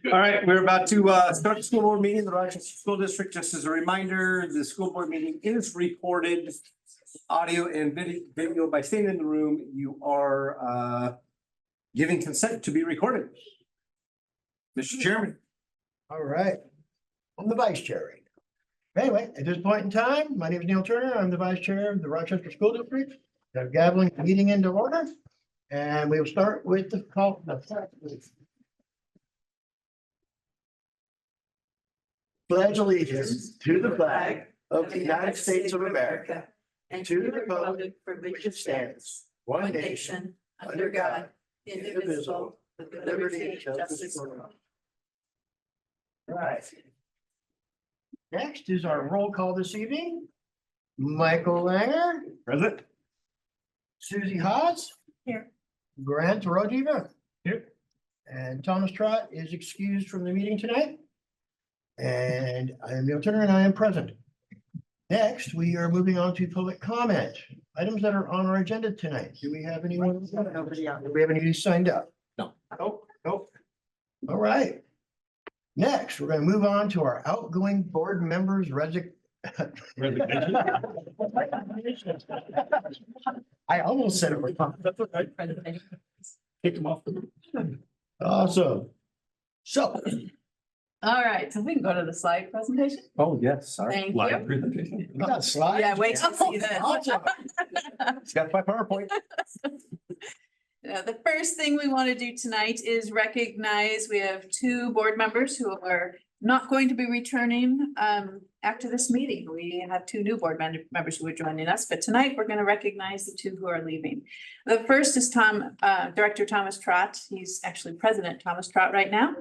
All right, we're about to start the school board meeting in the Rochester School District. Just as a reminder, the school board meeting is recorded, audio and video. By staying in the room, you are giving consent to be recorded. Mr. Chairman. All right. I'm the vice chair right now. Anyway, at this point in time, my name is Neil Turner. I'm the vice chair of the Rochester School District. I'm gaveling the meeting into order. And we'll start with the call. Pledge allegiance to the flag of the United States of America and to the republic for which it stands, one nation, under God, indivisible, with liberty and justice for all. Right. Next is our roll call this evening. Michael Langer. Present. Susie Haas. Here. Grant Rodiva. Here. And Thomas Trott is excused from the meeting tonight. And I am Neil Turner and I am present. Next, we are moving on to public comment. Items that are on our agenda tonight. Do we have anyone? Do we have any signed up? No. Nope. Nope. All right. Next, we're going to move on to our outgoing board members Resignation. I almost said it was. Kick him off. Awesome. So, All right, so we can go to the slide presentation. Oh, yes, sorry. Thank Live you. presentation. we got slides. Yeah, wait till you see this. Awesome. It's got my PowerPoint. The first thing we want to do tonight is recognize we have two board members who are not going to be returning after this meeting. We have two new board members who are joining us, but tonight we're going to recognize the two who are leaving. The first is Director Thomas Trott. He's actually President Thomas Trott right now.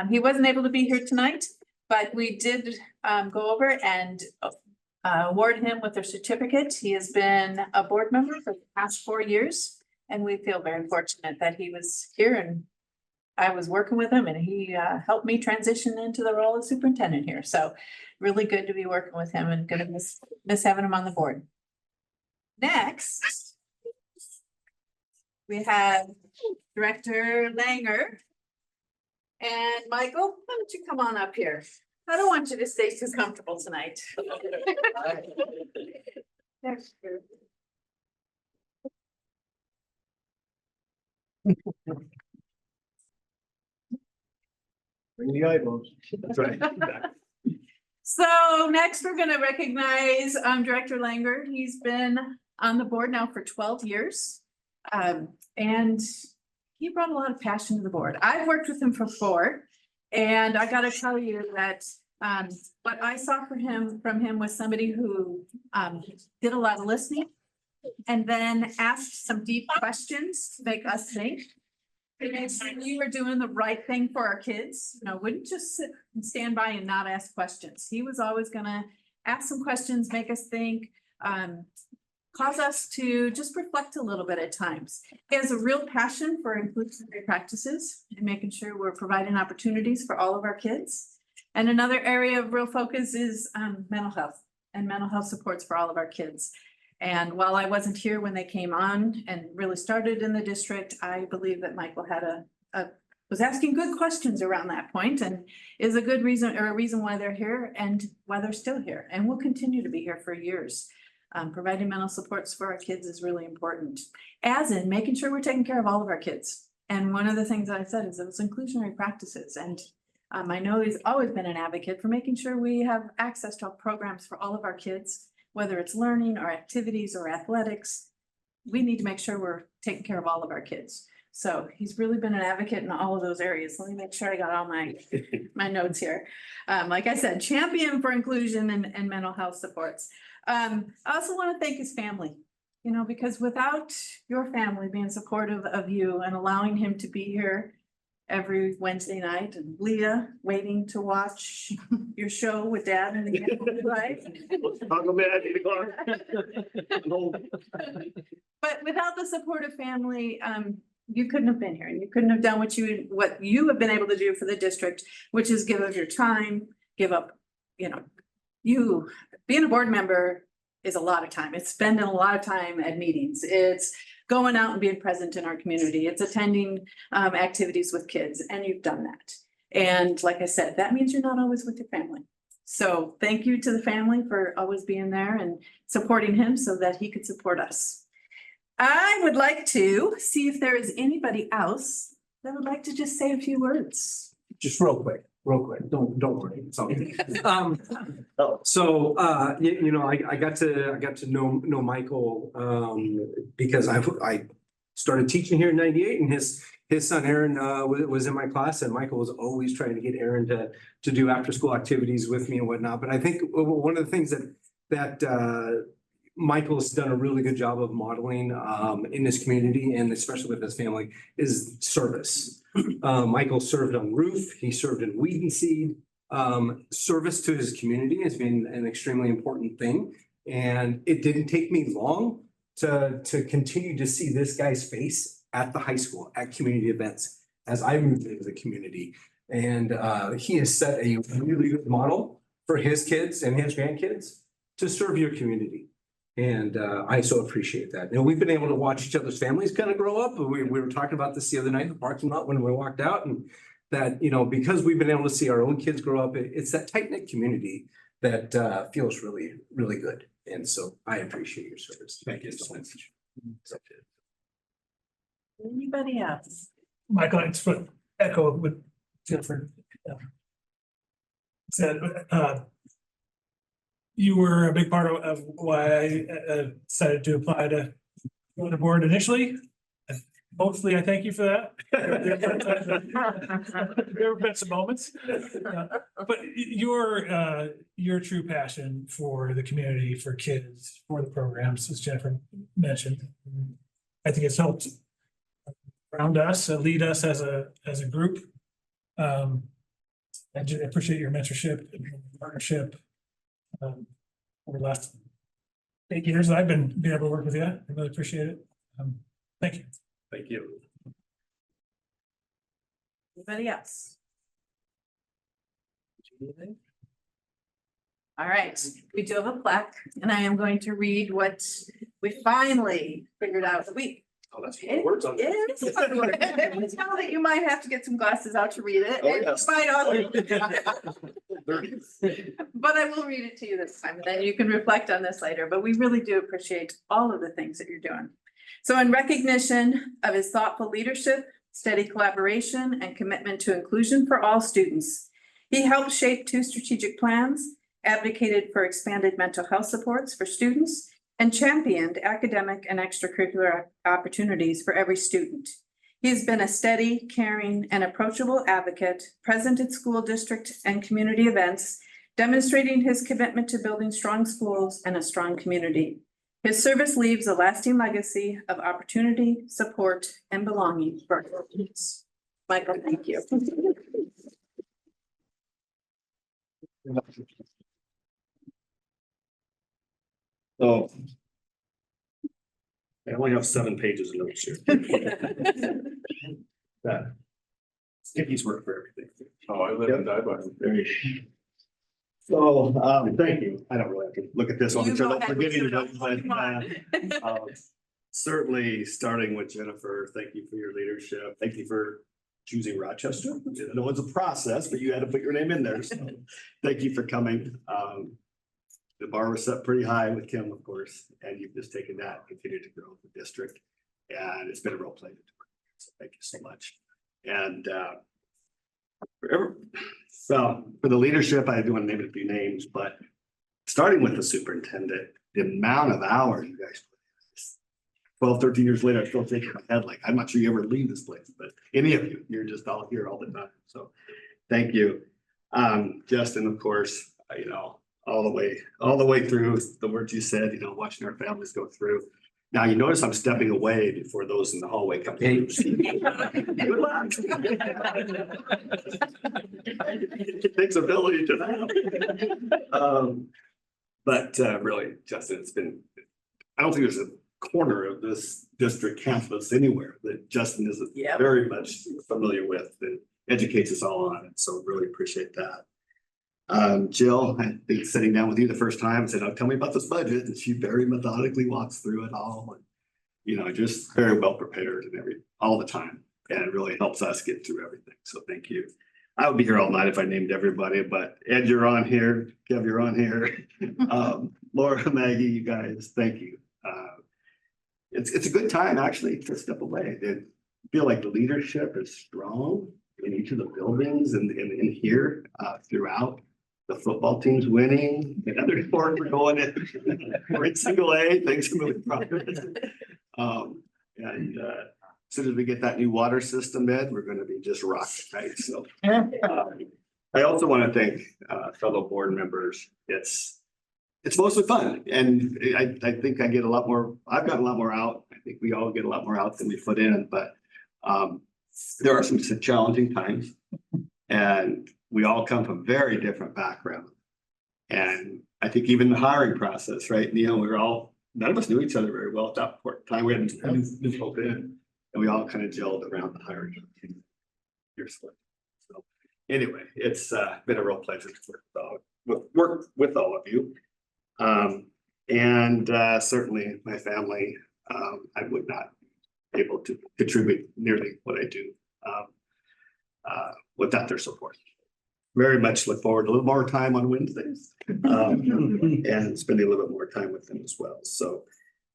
He wasn't able to be here tonight, but we did go over and award him with a certificate. He has been a board member for the past 4 years. And we feel very fortunate that he was here and I was working with him and he helped me transition into the role of superintendent here. So really good to be working with him and gonna miss having him on the board. Next, we have Director Langer. And Michael, why don't you come on up here? I don't want you to stay too comfortable tonight. There's your- Bring the eyeballs. That's right. So next, we're gonna recognize Director Langer. He's been on the board now for 12 years. And he brought a lot of passion to the board. I've worked with him for 4. And I gotta tell you that what I saw from him was somebody who did a lot of listening. And then asked some deep questions to make us think. And make sure we were doing the right thing for our kids. You know, wouldn't just sit and stand by and not ask questions. He was always gonna ask some questions, make us think, cause us to just reflect a little bit at times. He has a real passion for inclusionary practices and making sure we're providing opportunities for all of our kids. And another area of real focus is mental health and mental health supports for all of our kids. And while I wasn't here when they came on and really started in the district, I believe that Michael had was asking good questions around that point and is a good reason or a reason why they're here and why they're still here and will continue to be here for years. Providing mental supports for our kids is really important, as in making sure we're taking care of all of our kids. And one of the things that I said is those inclusionary practices. And I know he's always been an advocate for making sure we have access to programs for all of our kids. Whether it's learning or activities or athletics, we need to make sure we're taking care of all of our kids. So he's really been an advocate in all of those areas. Let me make sure I got all my notes here. Like I said, champion for inclusion and mental health supports. I also want to thank his family, you know, because without your family being supportive of you and allowing him to be here every Wednesday night and Leah waiting to watch your show with Dad and the kids, right? But without the supportive family, you couldn't have been here and you couldn't have done what you have been able to do for the district, which is give up your time, give up, you know, you being a board member is a lot of time. It's spending a lot of time at meetings. It's going out and being present in our community. It's attending activities with kids, and you've done that. And like I said, that means you're not always with your family. So thank you to the family for always being there and supporting him so that he could support us. I would like to see if there is anybody else that would like to just say a few words. Just real quick, don't worry, it's all good. So, I got to know Michael, because I started teaching here in '98 and his son Aaron, was in my class, and Michael was always trying to get Aaron to do after-school activities with me and whatnot. But I think one of the things that Michael's done a really good job of modeling, in this community, and especially with his family, is service. Michael served on roof, he served in weed and seed. Service to his community has been an extremely important thing. And it didn't take me long to continue to see this guy's face at the high school, at community events, as I moved into the community. And he has set a really good model for his kids and his grandkids to serve your community. And I so appreciate that. And we've been able to watch each other's families kind of grow up. We were talking about this the other night in the parking lot when we walked out, and that, because we've been able to see our own kids grow up, it's that tight-knit community that feels really, really good. And so I appreciate your service. Thank you so much. Anybody else? Michael, it's for echo with Jennifer. Said, you were a big part of why I decided to apply to go to the board initially. And mostly, I thank you for that. There have been some moments. But your true passion for the community, for kids, for the programs, as Jennifer mentioned, I think it's helped around us, lead us as a group. I appreciate your mentorship and partnership. Over the last 8 years that I've been able to work with you. I really appreciate it. Thank you. Thank you. Anybody else? All right, we do have a plaque, and I am going to read what we finally figured out the week. Oh, that's four words on there. It is a fun word. It's now that you might have to get some glasses out to read it. Oh, and yes. you might also- But I will read it to you this time, and then you can reflect on this later. But we really do appreciate all of the things that you're doing. So in recognition of his thoughtful leadership, steady collaboration, and commitment to inclusion for all students, he helped shape 2 strategic plans, advocated for expanded mental health supports for students, and championed academic and extracurricular opportunities for every student. He has been a steady, caring, and approachable advocate, present at school district and community events, demonstrating his commitment to building strong schools and a strong community. His service leaves a lasting legacy of opportunity, support, and belonging for our students. Michael, thank you. So. I only have 7 pages of notes here. That. Skippy's work for everything. Oh, I live and die by them. There you go. So, thank you. I don't really have to look at this one, You which I go don't ahead. forget it, Come on. but, certainly starting with Jennifer, thank you for your leadership. Thank you for choosing Rochester. I know it's a process, but you had to put your name in there. So thank you for coming. The bar was set pretty high with Kim, of course, and you've just taken that and continued to grow the district. And it's been a real pleasure to work with you. So thank you so much. And for the leadership, I do want to name a few names, but starting with the superintendent, the amount of hours you guys put in. 12, 13 years later, I still think in my head, like, I'm not sure you ever leave this place, but any of you, you're just all here all the time. So thank you. Justin, of course, all the way through the words you said, watching our families go through. Now, you notice I'm stepping away before those in the hallway come through. Good luck. It takes ability to that. But really, Justin, it's been, I don't think there's a corner of this district campus anywhere that Justin isn't Yep. very much familiar with and educates us all on it. So really appreciate that. Jill, I think sitting down with you the first time and said, "Oh, tell me about this budget." And she very methodically walks through it all and, just very well prepared and all the time. And it really helps us get through everything. So thank you. I would be here all night if I named everybody, but Ed, you're on here, Kev, you're on here. Laura, Maggie, you guys, thank you. It's a good time actually to step away. I feel like the leadership is strong in each of the buildings and in here throughout. The football team's winning, the other sports are going in, we're in single A, things are moving progress. And as soon as we get that new water system in, we're gonna be just rocking, right? So I also want to thank fellow board members. It's mostly fun, and I think I get a lot more, I've gotten a lot more out. I think we all get a lot more out than we put in, but there are some challenging times. And we all come from very different backgrounds. And I think even the hiring process, right, Neil, none of us knew each other very well at that time. We had new folk in, and we all kind of gelled around the hiring. So anyway, it's been a real pleasure to work with all of you. And certainly my family, I would not be able to contribute nearly what I do without their support. Very much look forward to a little more time on Wednesdays and spending a little bit more time with them as well. So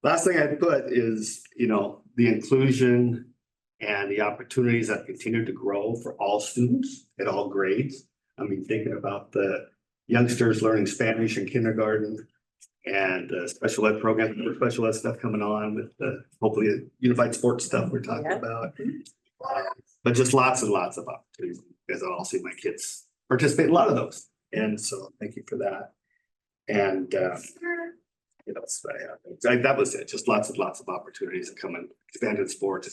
last thing I'd put is, the inclusion and the opportunities that continue to grow for all students at all grades. I mean, thinking about the youngsters learning Spanish in kindergarten and special ed program, special ed stuff coming on with the hopefully unified sports stuff we're talking about. But just lots and lots of opportunities, because I all see my kids participate in a lot of those. And so thank you for that. And that was it. Just lots and lots of opportunities that come in, expanded sports,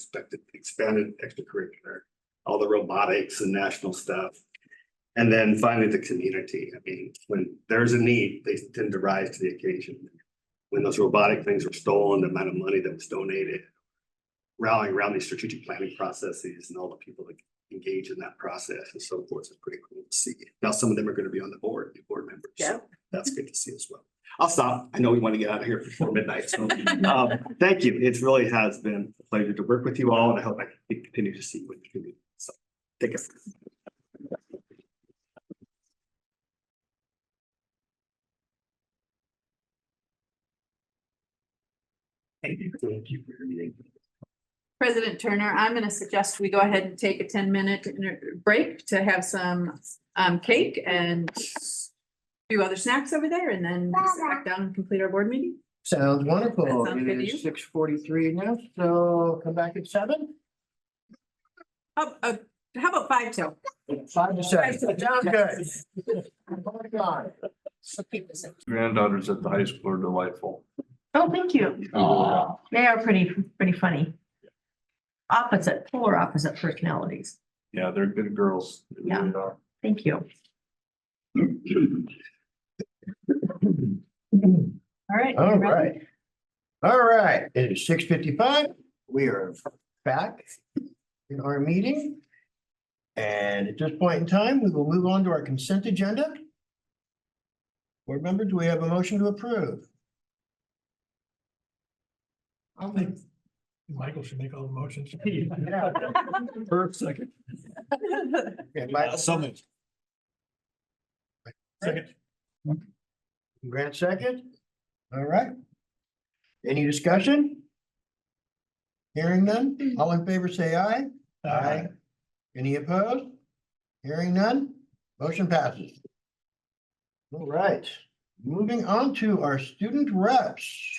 expanded extracurricular, all the robotics and national stuff. And then finally the community. I mean, when there's a need, they tend to rise to the occasion. When those robotic things were stolen, the amount of money that was donated, rallying around these strategic planning processes and all the people that engage in that process and so forth is pretty cool to see. Now, some of them are going to be on the board, new board members. Yeah. So that's good to see as well. I'll stop. I know we want to get out of here before midnight. So thank you. It really has been a pleasure to work with you all, and I hope I can continue to see what you can do. So take care. Thank you for your meeting. President Turner, I'm going to suggest we go ahead and take a 10-minute break to have some cake and a few other snacks over there, and then sit back down and complete our board meeting. Sounds wonderful. That sounds good to you? 6:43 now, so come back at 7. Oh, how about 5 till? 5 to 7. Sounds good. Granddaughters at the high school are delightful. Oh, thank you. They are pretty funny. Polar opposite personalities. Yeah, they're good girls. They Yeah. really are. Thank you. All right. All you ready? right. All right, it is 6:55. We are back in our meeting. And at this point in time, we will move on to our consent agenda. Board members, do we have a motion to approve? I'll make, Michael should make all the motions. First, second. Okay, Michael, Second. Grant second. All right. Any discussion? Hearing none, all in favor say aye. Aye. Any opposed? Hearing none, motion passes. All right, moving on to our student reps.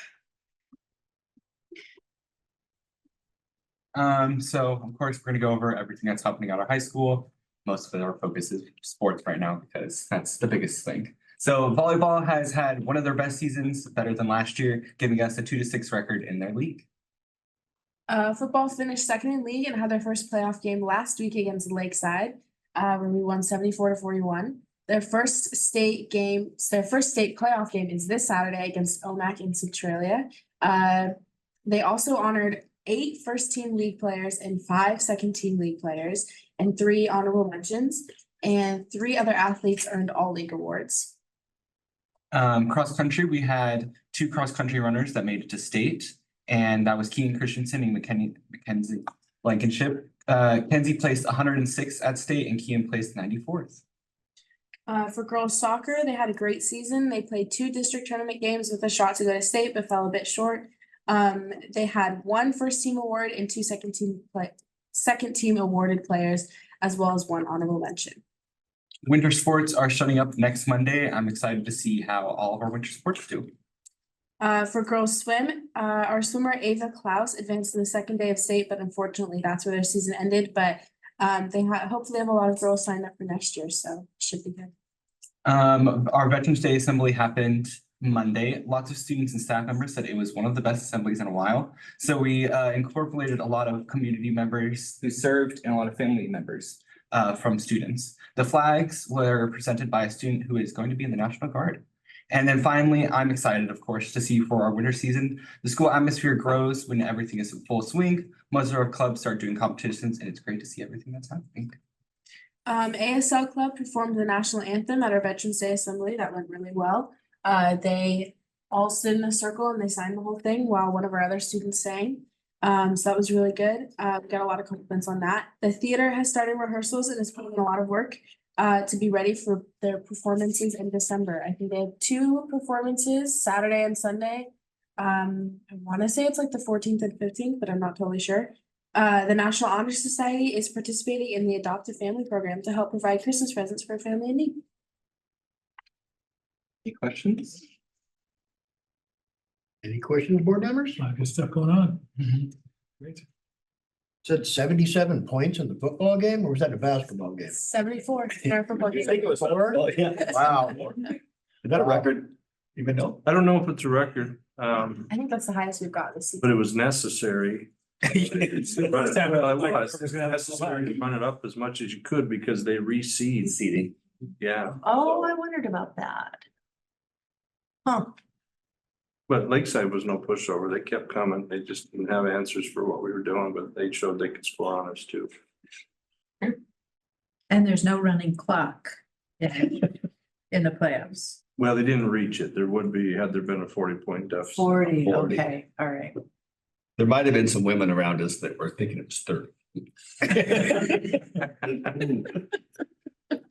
So of course, we're gonna go over everything that's happening at our high school. Most of our focus is sports right now because that's the biggest thing. So volleyball has had one of their best seasons, better than last year, giving us a 2-6 record in their league. Football finished second in league and had their first playoff game last week against Lakeside, where we won 74-41. Their first state playoff game is this Saturday against OMAC in Centralia. They also honored 8 first-team league players and 5 second-team league players and 3 honorable mentions, and 3 other athletes earned all league awards. Cross country, we had 2 cross country runners that made it to state, and that was Keegan Christensen and Mackenzie Blankenship Kenzie placed 106 at state and Kian placed 94th. For girls soccer, they had a great season. They played 2 district tournament games with a shot to go to state, but fell a bit short. They had 1 first team award and 2 second team awarded players, as well as 1 honorable mention. Winter sports are shutting up next Monday. I'm excited to see how all of our winter sports do. For girls swim, our swimmer Ava Klaus advanced to the second day of state, but unfortunately that's where their season ended. But they hopefully have a lot of girls signed up for next year, so should be good. Our Veterans Day assembly happened Monday. Lots of students and staff members said it was one of the best assemblies in a while. So we incorporated a lot of community members who served and a lot of family members from students. The flags were presented by a student who is going to be in the National Guard. And then finally, I'm excited, of course, to see for our winter season, the school atmosphere grows when everything is in full swing. Most of our clubs start doing competitions, and it's great to see everything that's happening. ASL Club performed the national anthem at our Veterans Day assembly. That went really well. They all stood in a circle and they signed the whole thing while one of our other students sang. So that was really good. We got a lot of compliments on that. The theater has started rehearsals and is putting in a lot of work to be ready for their performances in December. I think they have 2 performances, Saturday and Sunday. I want to say it's like the 14th and 15th, but I'm not totally sure. The National Honor Society is participating in the Adoptive Family Program to help provide Christmas presents for a family in need. Any questions? Any questions, board members? A lot of good stuff going on. Great. Said 77 points in the football game, or was that a basketball game? 74 in our football game. it was 4? Wow. Is that a record? Even though? I don't know if it's a record, I think that's the highest we've got this season. but it was necessary. Well, it was necessary to run it up as much as you could because they reseed. Seating. Yeah, Oh, I wondered about that. Huh. but Lakeside was no pushover. They kept coming. They just didn't have answers for what we were doing, but they showed they could score on us too. And there's no running clock in the playoffs. Well, they didn't reach it. There would be, had there been a 40-point deficit. 40, 40. okay, all right. There might have been some women around us that were thinking it was 30.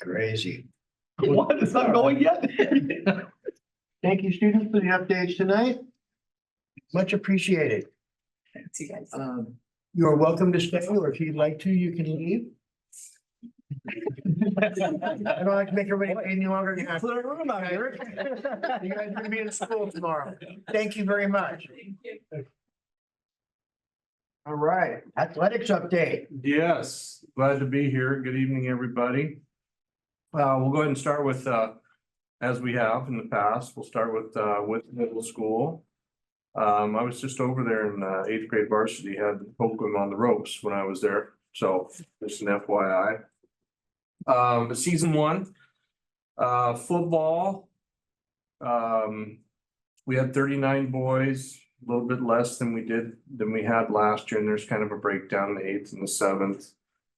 Crazy. What? It's not going yet? Thank you, students, for the updates tonight. Much appreciated. Thanks, you guys. You are welcome to stay, or if you'd like to, you can leave. I don't like to make everybody wait any longer. You guys are gonna be in school tomorrow. Thank you very much. All right, athletics update. Yes, glad to be here. Good evening, everybody. We'll go ahead and start with, as we have in the past, we'll start with middle school. I was just over there in 8th grade varsity, had Oakland on the ropes when I was there, so just an FYI. Season 1, football. We had 39 boys, a little bit less than we had last year, and there's kind of a breakdown in the 8th and the 7th.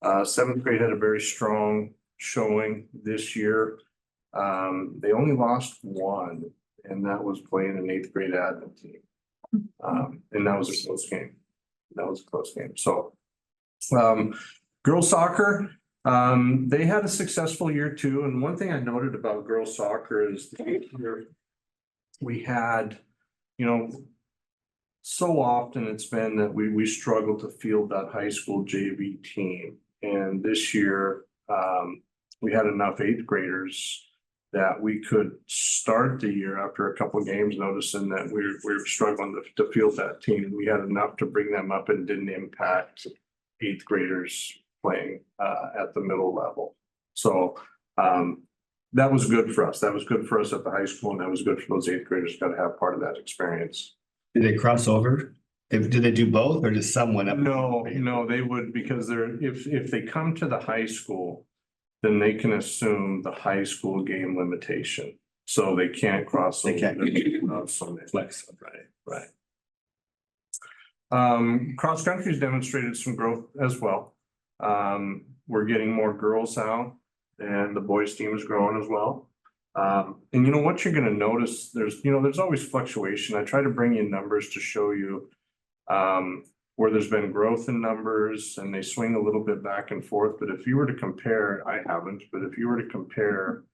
7th grade had a very strong showing this year. They only lost 1, and that was playing an 8th grade admin team. And that was a close game. So, girls soccer, they had a successful year too. And one thing I noted about girls soccer is we had, so often it's been that we struggle to field that high school JV team. And this year, we had enough 8th graders that we could start the year after a couple of games, noticing that we were struggling to field that team. We had enough to bring them up and didn't impact 8th graders playing at the middle level. So that was good for us. That was good for us at the high school, and that was good for those 8th graders. Got to have part of that experience. Did they cross over? Did they do both, or does someone? No, they would, because if they come to the high school, then they can assume the high school game limitation. So they can't cross. They can't. Flex, right. Cross country's demonstrated some growth as well. We're getting more girls out, and the boys team is growing as well. And what you're gonna notice, there's always fluctuation. I try to bring you numbers to show you where there's been growth in numbers and they swing a little bit back and forth. But if you were to compare, I haven't, but if you were to compare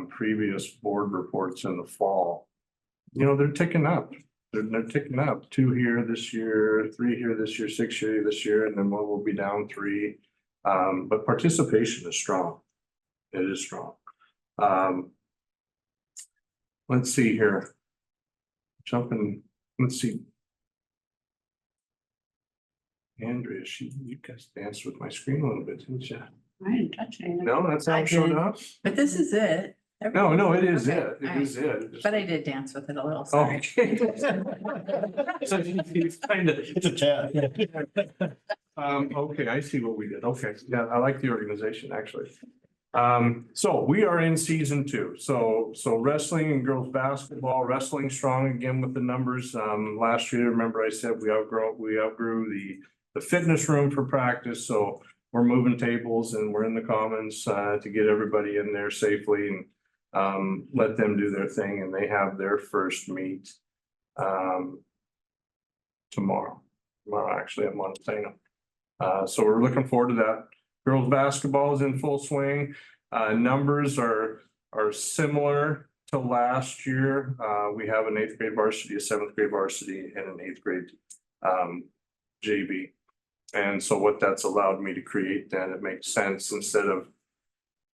previous board reports in the fall, you know, they're ticking up. They're ticking up. 2 here this year, 3 here this year, 6 here this year, and then one will be down 3. But participation is strong. It is strong. Let's see here. Jumping, let's see. Andrea, you guys danced with my screen a little bit, didn't you? I didn't touch anything. No, that's how I it showed did. up. But this is it. No, it is Okay, it. It alright. is it. But I did dance with it a little, sorry. Okay. So you kind of. It's a chat. Okay, I see what we did. Okay, yeah, I like the organization, actually. So we are in season 2. So wrestling and girls basketball, wrestling strong again with the numbers. Last year, remember I said we outgrew the fitness room for practice. So we're moving tables and we're in the commons to get everybody in there safely and let them do their thing. And they have their first meet tomorrow. Actually at Montana. So we're looking forward to that. Girls basketball is in full swing. Numbers are similar to last year. We have an 8th grade varsity, a 7th grade varsity, and an 8th grade JV. And so what that's allowed me to create, then it makes sense instead of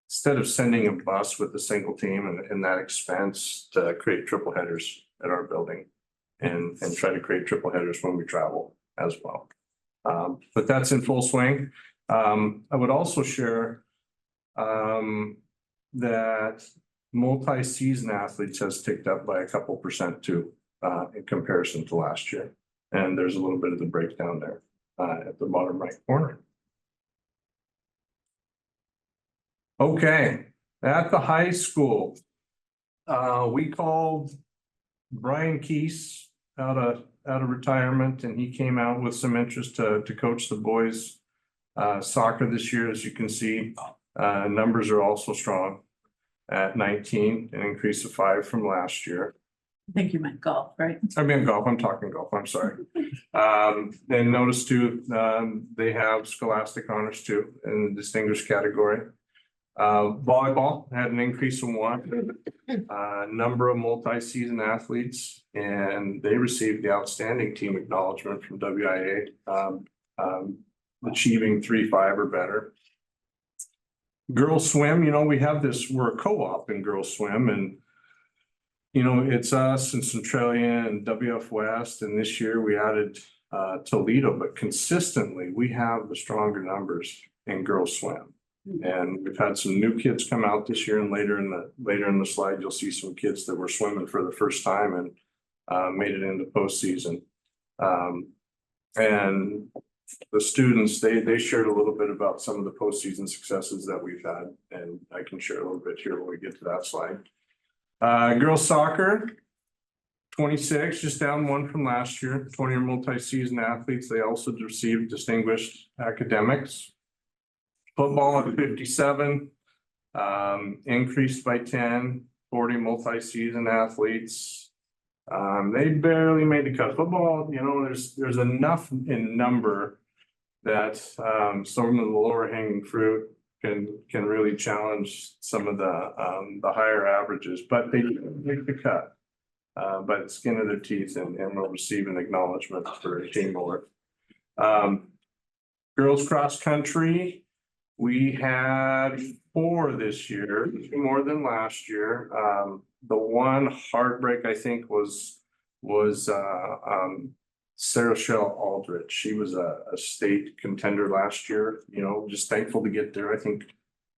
sending a bus with a single team and that expense to create triple headers at our building and try to create triple headers when we travel as well. But that's in full swing. I would also share that multi-season athletes has ticked up by a couple percent too, in comparison to last year. And there's a little bit of the breakdown there at the bottom right corner. Okay, at the high school, we called Brian Keese out of retirement, and he came out with some interest to coach the boys soccer this year. As you can see, numbers are also strong at 19, an increase of 5 from last year. I think you meant golf, right? I mean golf, I'm talking golf, I'm sorry. And notice too, they have scholastic honors too in the distinguished category. Volleyball had an increase of 1, number of multi-season athletes, and they received the outstanding team acknowledgement from WIA, achieving 3-5 or better. Girls swim, you know, we're a co-op in girls swim, and you know, it's us and Centralia and WF West, and this year we added Toledo, but consistently we have the stronger numbers in girls swim. And we've had some new kids come out this year, and later in the slide, you'll see some kids that were swimming for the first time and made it into postseason. And the students, they shared a little bit about some of the postseason successes that we've had, and I can share a little bit here when we get to that slide. Girls soccer, 26, just down 1 from last year, 20 are multi-season athletes. They also received distinguished academics. Football at 57, increased by 10, 40 multi-season athletes. They barely made the cut. Football, you know, there's enough in number that some of the lower hanging fruit can really challenge some of the higher averages, but they make the cut by the skin of their teeth and will receive an acknowledgement for teamwork. Girls cross country. We had 4 this year, 2 more than last year. The one heartbreak, I think, was Sarah Shell Aldrich. She was a state contender last year, you know, just thankful to get there. I think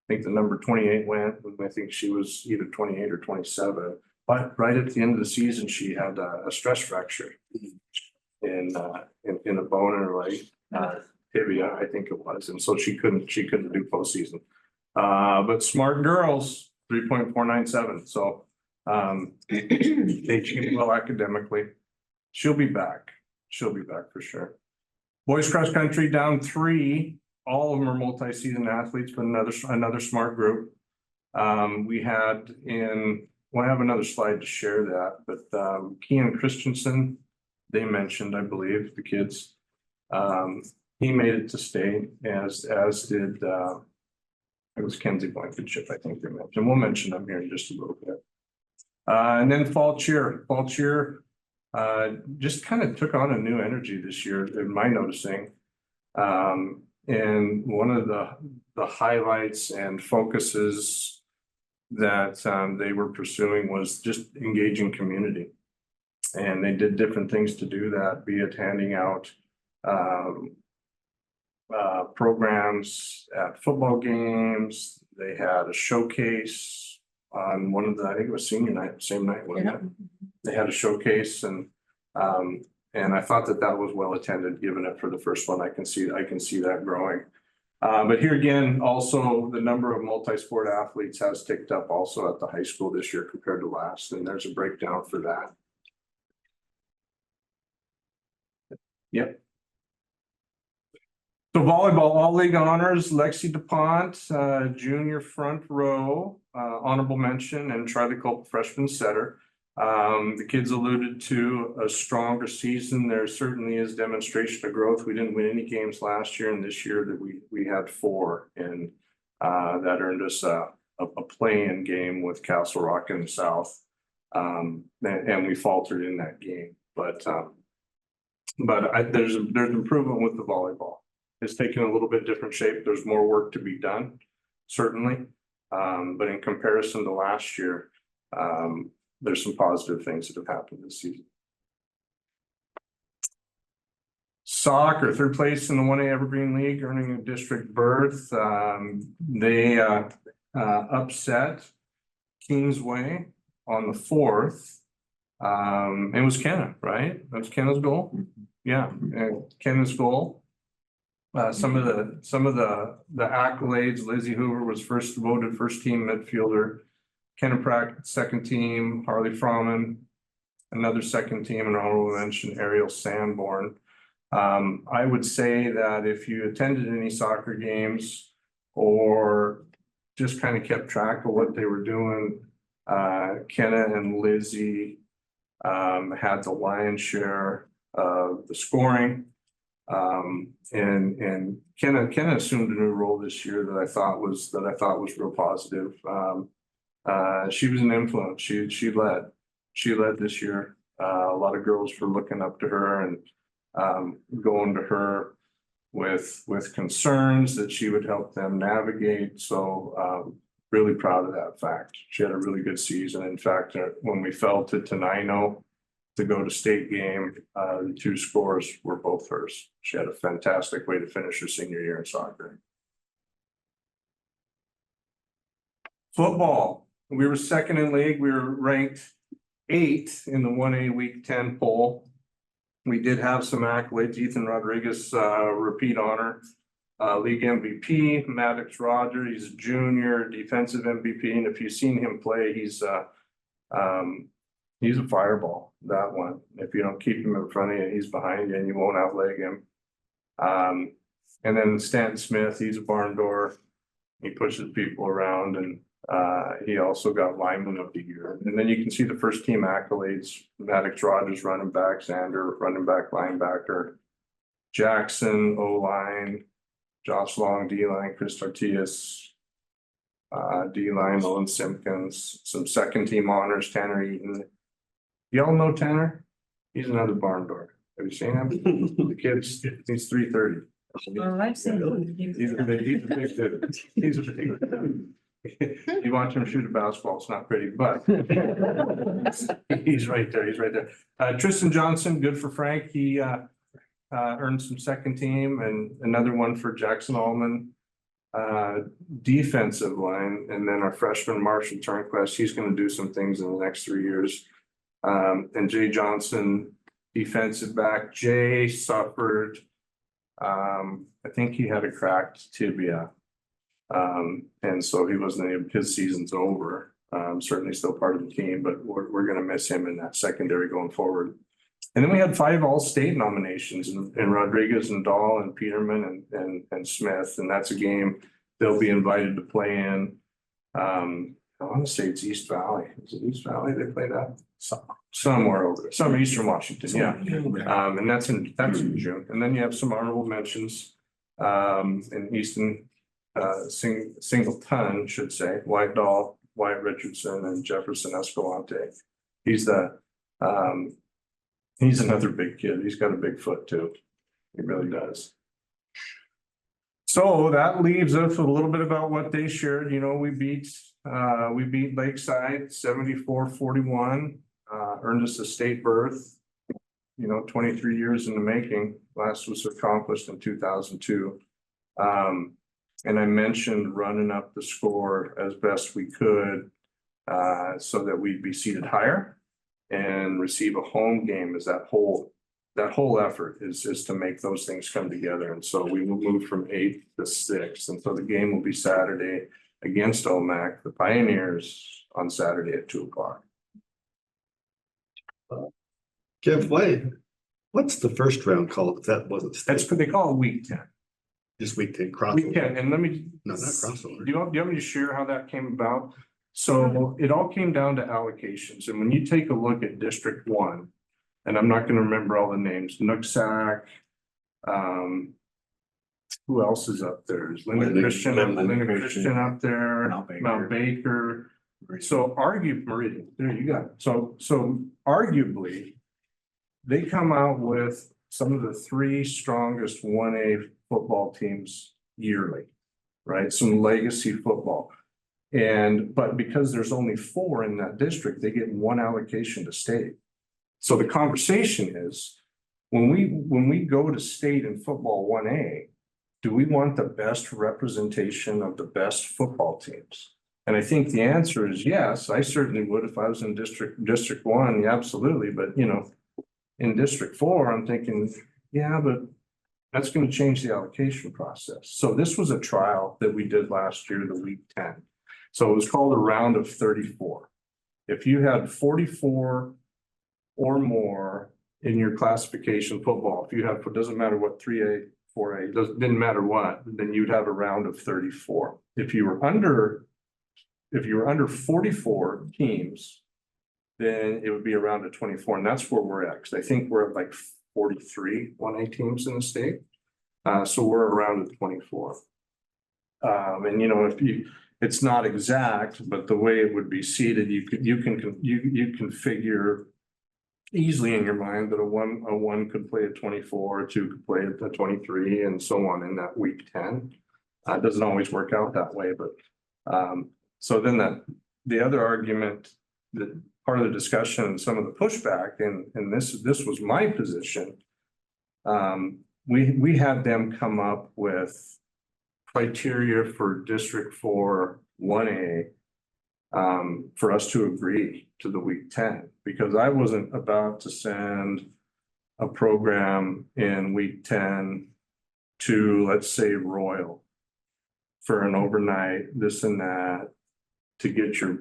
the number 28 went, and I think she was either 28 or 27. But right at the end of the season, she had a stress fracture in a bone in her leg. Tibia, I think it was, and so she couldn't do postseason. But smart girls, 3.497. So they achieved well academically. She'll be back. She'll be back for sure. Boys cross country down 3. All of them are multi-season athletes, but another smart group. We had I have another slide to share that, but Kean Christensen, they mentioned, I believe, the kids. He made it to state as did, it was Kenzie Blankenship, I think they mentioned. We'll mention them here in just a little bit. And then fall cheer, just kind of took on a new energy this year in my noticing. And one of the highlights and focuses that they were pursuing was just engaging community. And they did different things to do that, be it handing out programs at football games. They had a showcase on one of the, I think it was senior night, same night, wasn't it? They had a showcase and I thought that was well attended, given it for the first one. I can see that growing. But here again, also the number of multi-sport athletes has ticked up also at the high school this year compared to last, and there's a breakdown for that. Yep. So volleyball, all league honors, Lexi DuPont, junior front row, honorable mention, and Charlie Culp, freshman setter. The kids alluded to a stronger season. There certainly is demonstration of growth. We didn't win any games last year, and this year that we had 4, and that earned us a play-in game with Castle Rock in the South. And we faltered in that game, but there's improvement with the volleyball. It's taken a little bit different shape. There's more work to be done, certainly. But in comparison to last year, there's some positive things that have happened this season. Soccer, 3rd place in the 1A Evergreen League, earning a district berth. They upset Kingsway on the 4th. It was Kenna, right? That was Kenna's goal. Yeah, Kenna's goal. Some of the accolades. Lizzie Hoover was voted first team midfielder. Kenna Pratt, second team. Harley Froman, another second team, and honorable mention Ariel Sanborn. I would say that if you attended any soccer games or just kind of kept track of what they were doing, Kenna and Lizzie had the lion's share of the scoring. And Kenna assumed a new role this year that I thought was real positive. She was an influence. She led this year. A lot of girls were looking up to her and going to her with concerns that she would help them navigate. So really proud of that fact. She had a really good season. In fact, when we fell to Tenino to go to state game, the 2 scores were both hers. She had a fantastic way to finish her senior year in soccer. Football, we were second in league. We were ranked 8th in the 1A Week 10 poll. We did have some accolades. Ethan Rodriguez, repeat honor, league MVP. Maddox Roger, he's a junior defensive MVP, and if you've seen him play, he's a fireball, that one. If you don't keep him in front of you, he's behind you and you won't outleg him. And then Stanton Smith, he's a barn door. He pushes people around, and he also got lineman of the year. And then you can see the first team accolades. Maddox Rogers, running back. Xander, running back, linebacker. Jackson, O-line. Josh Long, D-line. Chris Tortillas, D-line. Owen Simpkins. Some second team honors. Tanner Eaton. Y'all know Tanner? He's another barn door. Have you seen him? The kid's, he's 330. Well, I've seen him. He's a big dude. He's a big dude. You watch him shoot a basketball, it's not pretty, but he's right there. He's right there. Tristan Johnson, good for Frank. He earned some second team, and another one for Jackson Allman, defensive line. And then our freshman Marshall Turnquest, he's going to do some things in the next 3 years. And Jay Johnson, defensive back. Jay suffered, I think he had a cracked tibia. And so he wasn't, his season's over. Certainly still part of the team, but we're going to miss him in that secondary going forward. And then we had 5 all-state nominations in Rodriguez and Dahl and Peterman and Smith. And that's a game they'll be invited to play in. I want to say it's East Valley. Is it East Valley they played at? Somewhere over there, somewhere Eastern Washington, yeah. And that's in June. And then you have some honorable mentions. In Easton, Singleton, should say, White Doll, Wyatt Richardson, and Jefferson Escalante. He's another big kid. He's got a big foot too. He really does. So that leaves us with a little bit about what they shared. You know, we beat Lakeside 74-41, earned us a state berth. You know, 23 years in the making. Last was accomplished in 2002. And I mentioned running up the score as best we could, so that we'd be seated higher and receive a home game. As that whole effort is to make those things come together. And so we will move from 8th to 6th. And so the game will be Saturday against OMAC, the Pioneers, on Saturday at 2 o'clock. Jeff, what's the first round called? That wasn't That's state, what they call it week 10. just week 10 crossover. Week 10, and let me. No, not crossover. Do you want me to share how that came about? So it all came down to allocations. And when you take a look at District 1, and I'm not going to remember all the names, Nooksack, who else is up there? Is Linda Christian up there, Mount Baker. So Meridian, there you go. So arguably, they come out with some of the 3 strongest 1A football teams yearly, right? Some legacy football. But because there's only 4 in that district, they get 1 allocation to state. So the conversation is, when we go to state in football 1A, do we want the best representation of the best football teams? And I think the answer is yes. I certainly would if I was in District 1, yeah, absolutely. But you know, in District 4, I'm thinking, yeah, but that's going to change the allocation process. So this was a trial that we did last year, the week 10. So it was called a round of 34. If you had 44 or more in your classification football, if you have, it doesn't matter what 3A, 4A, didn't matter what, then you'd have a round of 34. If you were under 44 teams, then it would be around a 24, and that's where we're at. Because I think we're at like 43 1A teams in the state, so we're around a 24. And you know, it's not exact, but the way it would be seated, you can figure easily in your mind that a one could play a 24, a 2 could play a 23, and so on in that week 10. It doesn't always work out that way, but so then the other argument, that part of the discussion and some of the pushback, and this was my position. We had them come up with criteria for District 4 1A for us to agree to the week 10, because I wasn't about to send a program in week 10 to, let's say, Royal for an overnight, this and that, to get your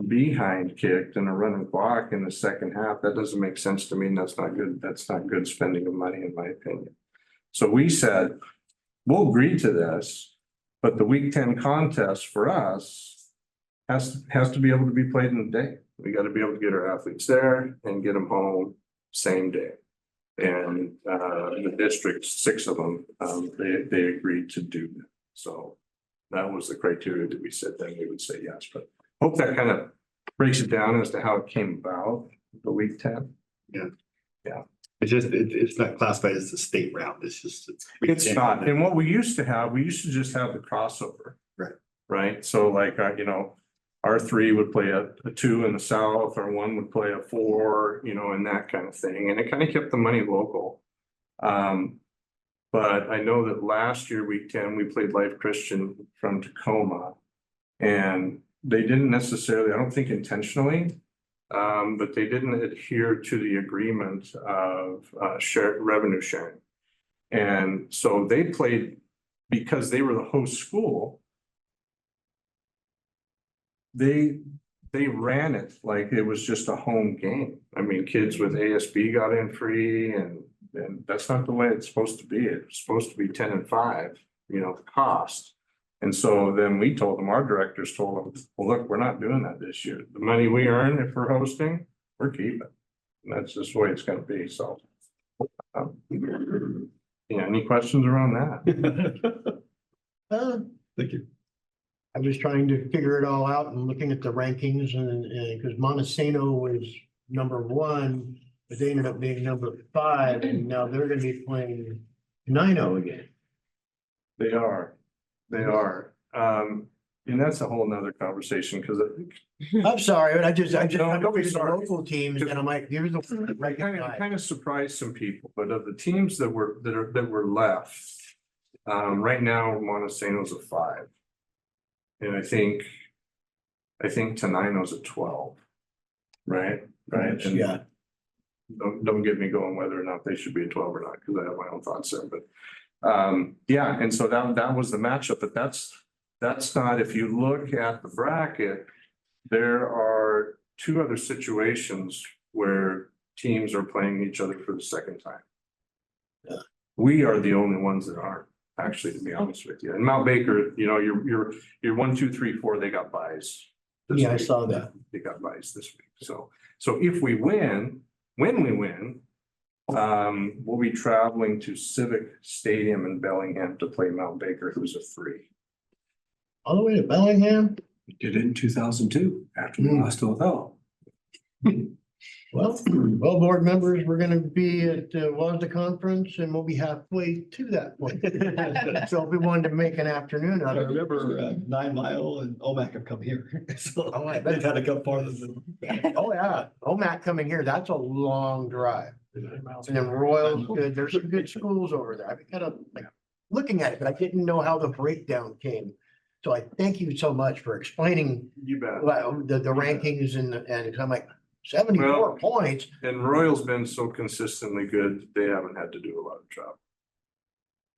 behind kicked and a running clock in the second half. That doesn't make sense to me, and that's not good. That's not good spending of money, in my opinion. So we said, we'll agree to this, but the week 10 contest for us has to be able to be played in the day. We got to be able to get our athletes there and get them home same day. And the district, 6 of them, they agreed to do that. So that was the criteria that we said then we would say yes. But hope that kind of breaks it down as to how it came about, the week 10. Yeah. Yeah. It's just, it's not classified as a state round. It's just. It's not. And what we used to just have the crossover. Right. Right. So like, you know, our 3 would play a 2 in the south, or 1 would play a 4, you know, and that kind of thing. And it kind of kept the money local. But I know that last year, week 10, we played Life Christian from Tacoma, and they didn't necessarily, I don't think intentionally, but they didn't adhere to the agreement of revenue sharing. And so they played, because they were the host school, they ran it like it was just a home game. I mean, kids with ASB got in free, and that's not the way it's supposed to be. It's supposed to be 10 and 5, you know, the cost. And so then we told them, our directors told them, well, look, we're not doing that this year. The money we earn if we're hosting, we're keeping. And that's just the way it's gonna be, so. Yeah, any questions around that? Thank you. I was trying to figure it all out and looking at the rankings and because Montesano was number 1, but they ended up being number 5, and now they're gonna be playing 9-0 again. They are. And that's a whole nother conversation, because I'm sorry, but I just, No, I'm don't be looking at the sorry. local teams and I'm like, here's the it right guy. kind of surprised some people, but of the teams that were left, right now Montesano's a 5. And I think Tenino's a 12. Right? And Yeah. don't get me going whether or not they should be a 12 or not, because I have my own thoughts there, but yeah, and so that was the matchup, but that's not, if you look at the bracket, there are 2 other situations where teams are playing each other for the second time. Yeah. We are the only ones that aren't, actually, to be honest with you. And Mount Baker, you know, you're 1, 2, 3, 4, they got buys. this Yeah, I week. saw that. They got buys this week. So if we win, when we win, we'll be traveling to Civic Stadium in Bellingham to play Mount Baker, who's a 3. All the way to Bellingham? Did it in 2002 after we lost to Othello. Well, board members, we're gonna be at WASDA conference and we'll be halfway to that point. So if we wanted to make an afternoon I out of it. remember 9 Mile and OMAC have come here. So Oh, I bet. they've had to come farther than. Oh, yeah. OMAC coming here, that's a long drive. And then Royal's good. There's some good schools over there. I've been kind of like looking at it, but I didn't know how the breakdown came. So I thank you so much for explaining You bet. the rankings and I'm like, 74 points. And Royal's been so consistently good, they haven't had to do a lot of travel.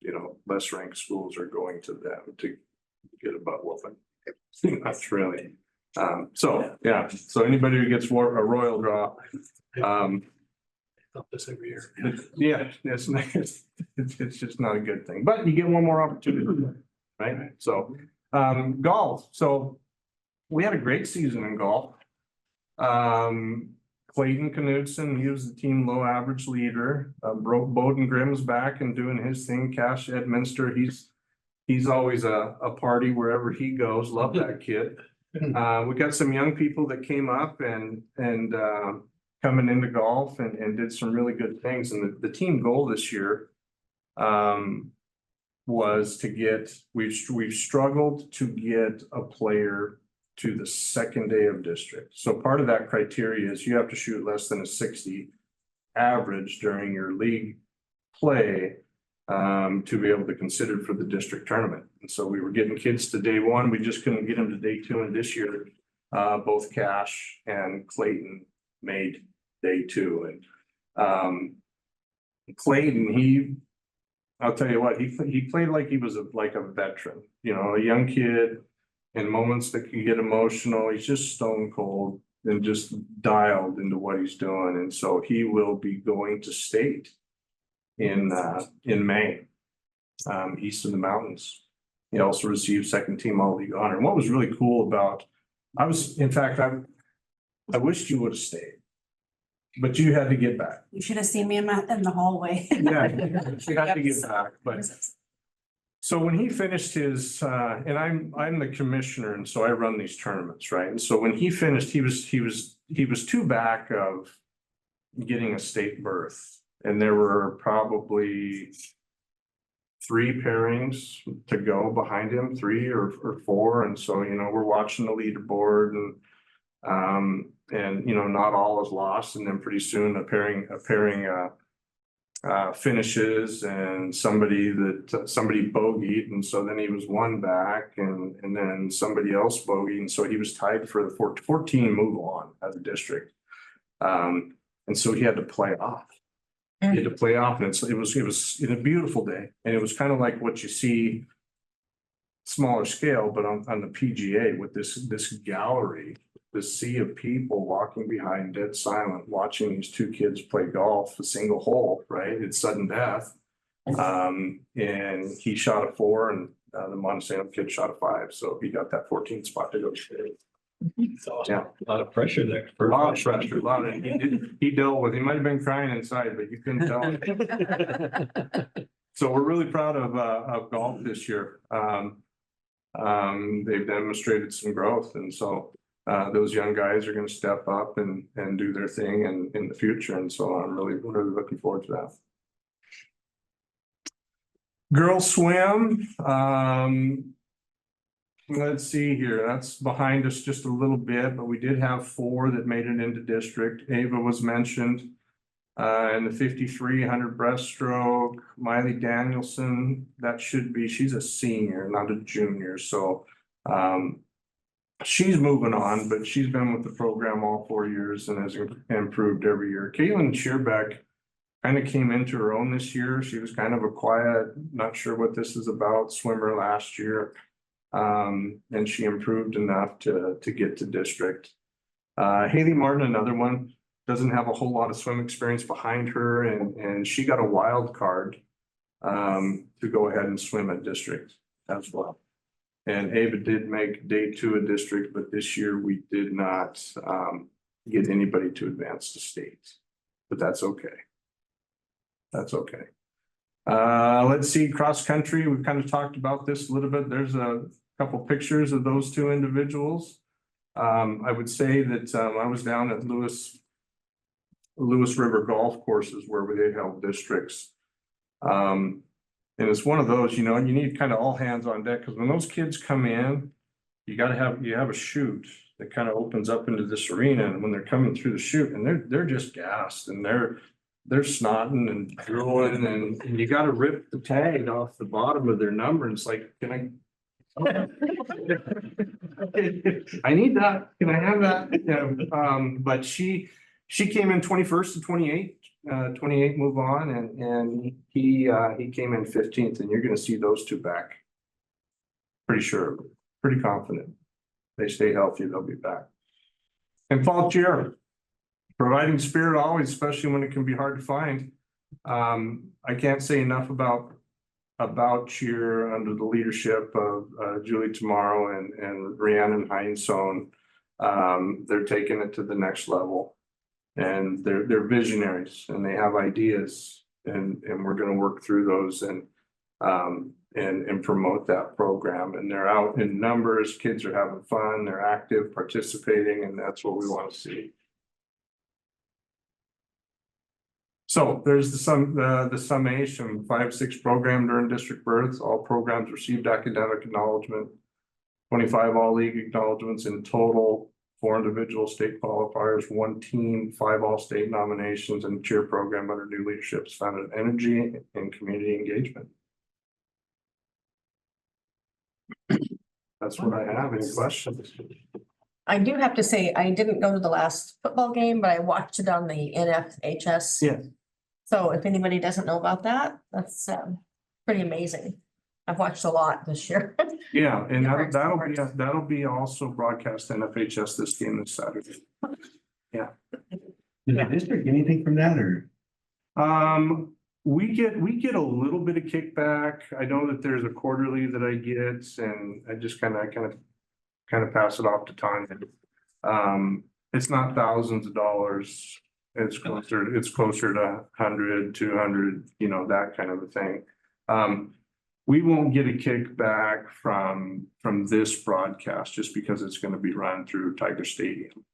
You know, less ranked schools are going to them to get a butt whooping. That's really, so, yeah, so anybody who gets a Royal draw, This every year. yeah, it's just not a good thing, but you get one more opportunity, right? So, golf, so we had a great season in golf. Clayton Knudsen, he was the team low average leader. Bowden Grimm's back and doing his thing. Cash Edminster, he's always a party wherever he goes. Love that kid. We got some young people that came up and coming into golf and did some really good things. And the team goal this year was to get, we've struggled to get a player to the second day of district. So part of that criteria is you have to shoot less than a 60 average during your league play to be able to consider for the district tournament. And so we were getting kids to day 1. We just couldn't get them to day 2. And this year, both Cash and Clayton made day 2. And Clayton, I'll tell you what, he played like he was like a veteran, you know, a young kid. In moments that can get emotional, he's just stone cold and just dialed into what he's doing. And so he will be going to state in May, east of the mountains. He also received second team all league honor. And what was really cool about, I wished you would have stayed, but you had to get back. You should have seen me in the hallway. Yeah, you had to get back, but. So when he finished his, and I'm the commissioner, and so I run these tournaments, right? And so when he finished, he was 2 back of getting a state berth, and there were probably 3 pairings to go behind him, 3 or 4, and so you know we're watching the leaderboard, and you know not all is lost, and then pretty soon a pairing finishes and somebody bogeyed, and so then he was 1 back and then somebody else bogeyed, and so he was tied for the 14 move on at the district. And so he had to play off. He had to play off, and it was in a beautiful day, and it was kind of like what you see smaller scale, but on the PGA with this gallery, this sea of people walking behind dead silent, watching these 2 kids play golf, a single hole, right? It's sudden death. And he shot a 4 and the Montesano kid shot a 5, so he got that 14th spot to go to state. Yeah. A lot of pressure there. A lot of pressure, a lot of, he dealt with, he might have been crying inside, but you couldn't tell. So we're really proud of golf this year. They've demonstrated some growth, and so those young guys are gonna step up and do their thing in the future, and so I'm really looking forward to that. Girls swim, let's see here, that's behind us just a little bit, but we did have 4 that made it into district. Ava was mentioned. In the 5,300 breaststroke, Miley Danielson, that should be, she's a senior, not a junior, so she's moving on, but she's been with the program all 4 years and has improved every year. Caitlin Shearbeck kind of came into her own this year. She was kind of a quiet, not sure what this is about, swimmer last year. And she improved enough to get to district. Haley Martin, another one, doesn't have a whole lot of swim experience behind her, and she got a wild card to go ahead and swim at district as well. And Ava did make day 2 of district, but this year we did not get anybody to advance to state, but that's okay. That's okay. Let's see, cross country, we've kind of talked about this a little bit. There's a couple pictures of those 2 individuals. I would say that I was down at Lewis River golf courses where they held districts. And it's one of those, you know, you need kind of all hands on deck, because when those kids come in, you have a chute that kind of opens up into this arena, and when they're coming through the chute, and they're just gassed, and they're snotting and drooling, and you got to rip the tag off the bottom of their number, and it's like, can I? I need that. Can I have that? Yeah, but she came in 21st to 28. 28 move on, and he came in 15th, and you're going to see those 2 back. Pretty sure, pretty confident. They stay healthy, they'll be back. And fall cheer, providing spirit always, especially when it can be hard to find. I can't say enough about cheer under the leadership of Julie Tomorrow and Rhiannon Heinsohn. They're taking it to the next level. And they're visionaries, and they have ideas, and we're going to work through those and promote that program. And they're out in numbers, kids are having fun, they're active, participating, and that's what we want to see. So there's the summation, 5-6 program during district births. All programs received academic acknowledgement, 25 all league acknowledgements in total. 4 individual state qualifiers, 1 team, 5 all-state nominations, and cheer program under new leadership is founded in energy and community engagement. That's what I have. Any questions? I do have to say, I didn't go to the last football game, but I watched it on the NFHS. Yeah. So if anybody doesn't know about that, that's pretty amazing. I've watched a lot this year. Yeah, and Different that'll be also broadcast in FHS this game this Saturday. Yeah. Did the district anything from that, or? We get a little bit of kickback. I know that there's a quarterly that I get, and I just kind of pass it off to Tanya. It's not thousands of dollars. It's closer to 100, 200, you know, that kind of a thing. We won't get a kickback from this broadcast just because it's going to be run through Tiger Stadium.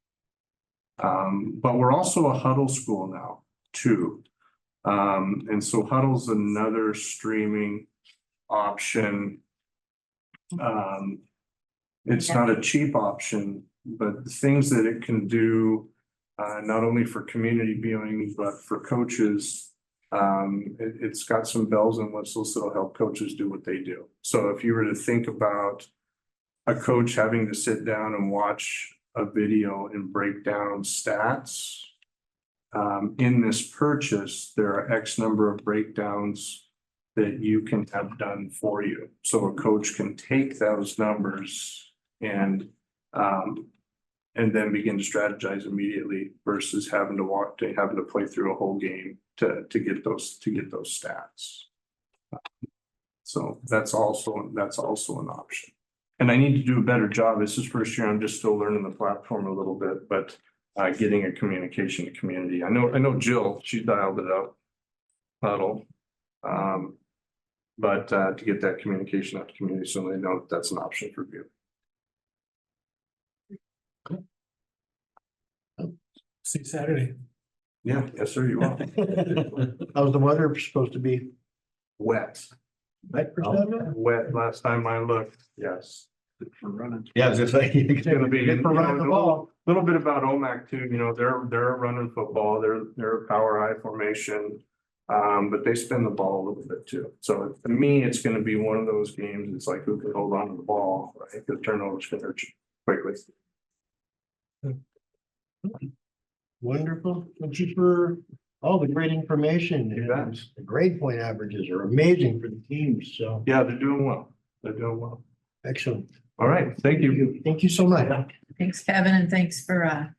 But we're also a Huddle school now too. And so Huddle's another streaming option. It's not a cheap option, but the things that it can do, not only for community viewing, but for coaches, it's got some bells and whistles that'll help coaches do what they do. So if you were to think about a coach having to sit down and watch a video and break down stats, in this purchase, there are X number of breakdowns that you can have done for you. So a coach can take those numbers and then begin to strategize immediately versus having to play through a whole game to get those stats. So that's also an option. And I need to do a better job. This is first year. I'm just still learning the platform a little bit, but getting a communication to community. I know Jill, she dialed it up. Huddle. But to get that communication out to community so they know that's an option for you. See you Saturday. Yeah, yes, sir, you are. How's the weather supposed to be? Wet, Wet for Saturday? wet last time I looked, yes. For running. Yeah, I was just like. It's gonna be, Good for running the ball. little bit about OMAC too, you know, they're running football, they're a power high formation. But they spin the ball a little bit too. So to me, it's gonna be one of those games, it's like who can hold on to the ball, right? The turnovers can hurt you quickly. Wonderful. Thank you for all the great information. You bet. And the grade point averages are amazing for the teams. So Yeah, they're doing well. They're doing well. excellent. All right, thank you. Thank you so much. Thanks, Kevin, and thanks for